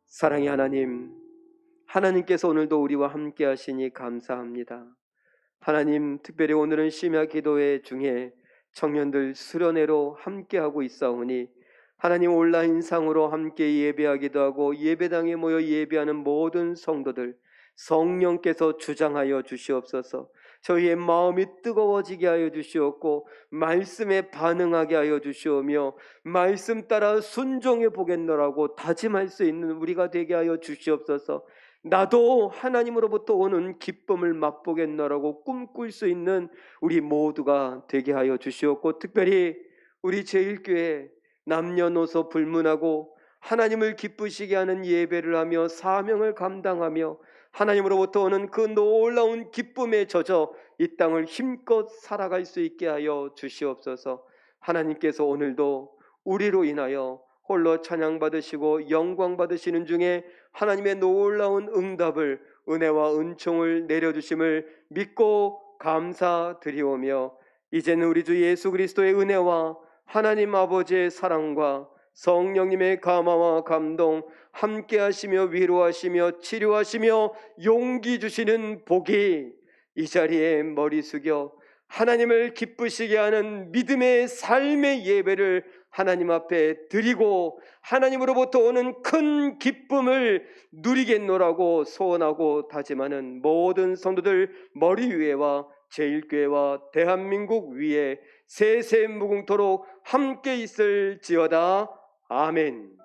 사랑의 하나님, 하나님께서 오늘도 우리와 함께 하시니 감사합니다. 하나님, 특별히 오늘은 심야 기도회 중에 청년들 수련회로 함께하고 있사오니 하나님, 온라인상으로 함께 예배하기도 하고 예배당에 모여 예배하는 모든 성도들 성령께서 주장하여 주시옵소서. 저희의 마음이 뜨거워지게 하여 주시옵고 말씀에 반응하게 하여 주시오며 말씀 따라 순종해 보겠노라고 다짐할 수 있는 우리가 되게 하여 주시옵소서. 나도 하나님으로부터 오는 기쁨을 맛보겠노라고 꿈꿀 수 있는 우리 모두가 되게 하여 주시옵고 특별히 우리 제일교회 남녀노소 불문하고 하나님을 기쁘시게 하는 예배를 하며 사명을 감당하며 하나님으로부터 오는 그 놀라운 기쁨에 젖어 이 땅을 힘껏 살아갈 수 있게 하여 주시옵소서. 하나님께서 오늘도 우리로 인하여 홀로 찬양받으시고 영광받으시는 중에 하나님의 놀라운 응답을 은혜와 은총을 내려주심을 믿고 감사드리오며 이제는 우리 주 예수 그리스도의 은혜와 하나님 아버지의 사랑과 성령님의 감화와 감동 함께 하시며 위로하시며 치료하시며 용기 주시는 복이 이 자리에 머리 숙여 하나님을 기쁘시게 하는 믿음의 삶의 예배를 하나님 앞에 드리고 하나님으로부터 오는 큰 기쁨을 누리겠노라고 소원하고 다짐하는 모든 성도들 머리 위에와 제일교회와 대한민국 위에 세세 무궁토록 함께 있을지어다. 아멘.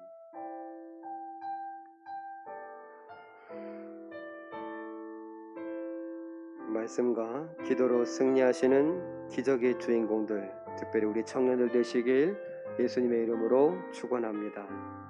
말씀과 기도로 승리하시는 기적의 주인공들, 특별히 우리 청년들 되시길 예수님의 이름으로 축원합니다.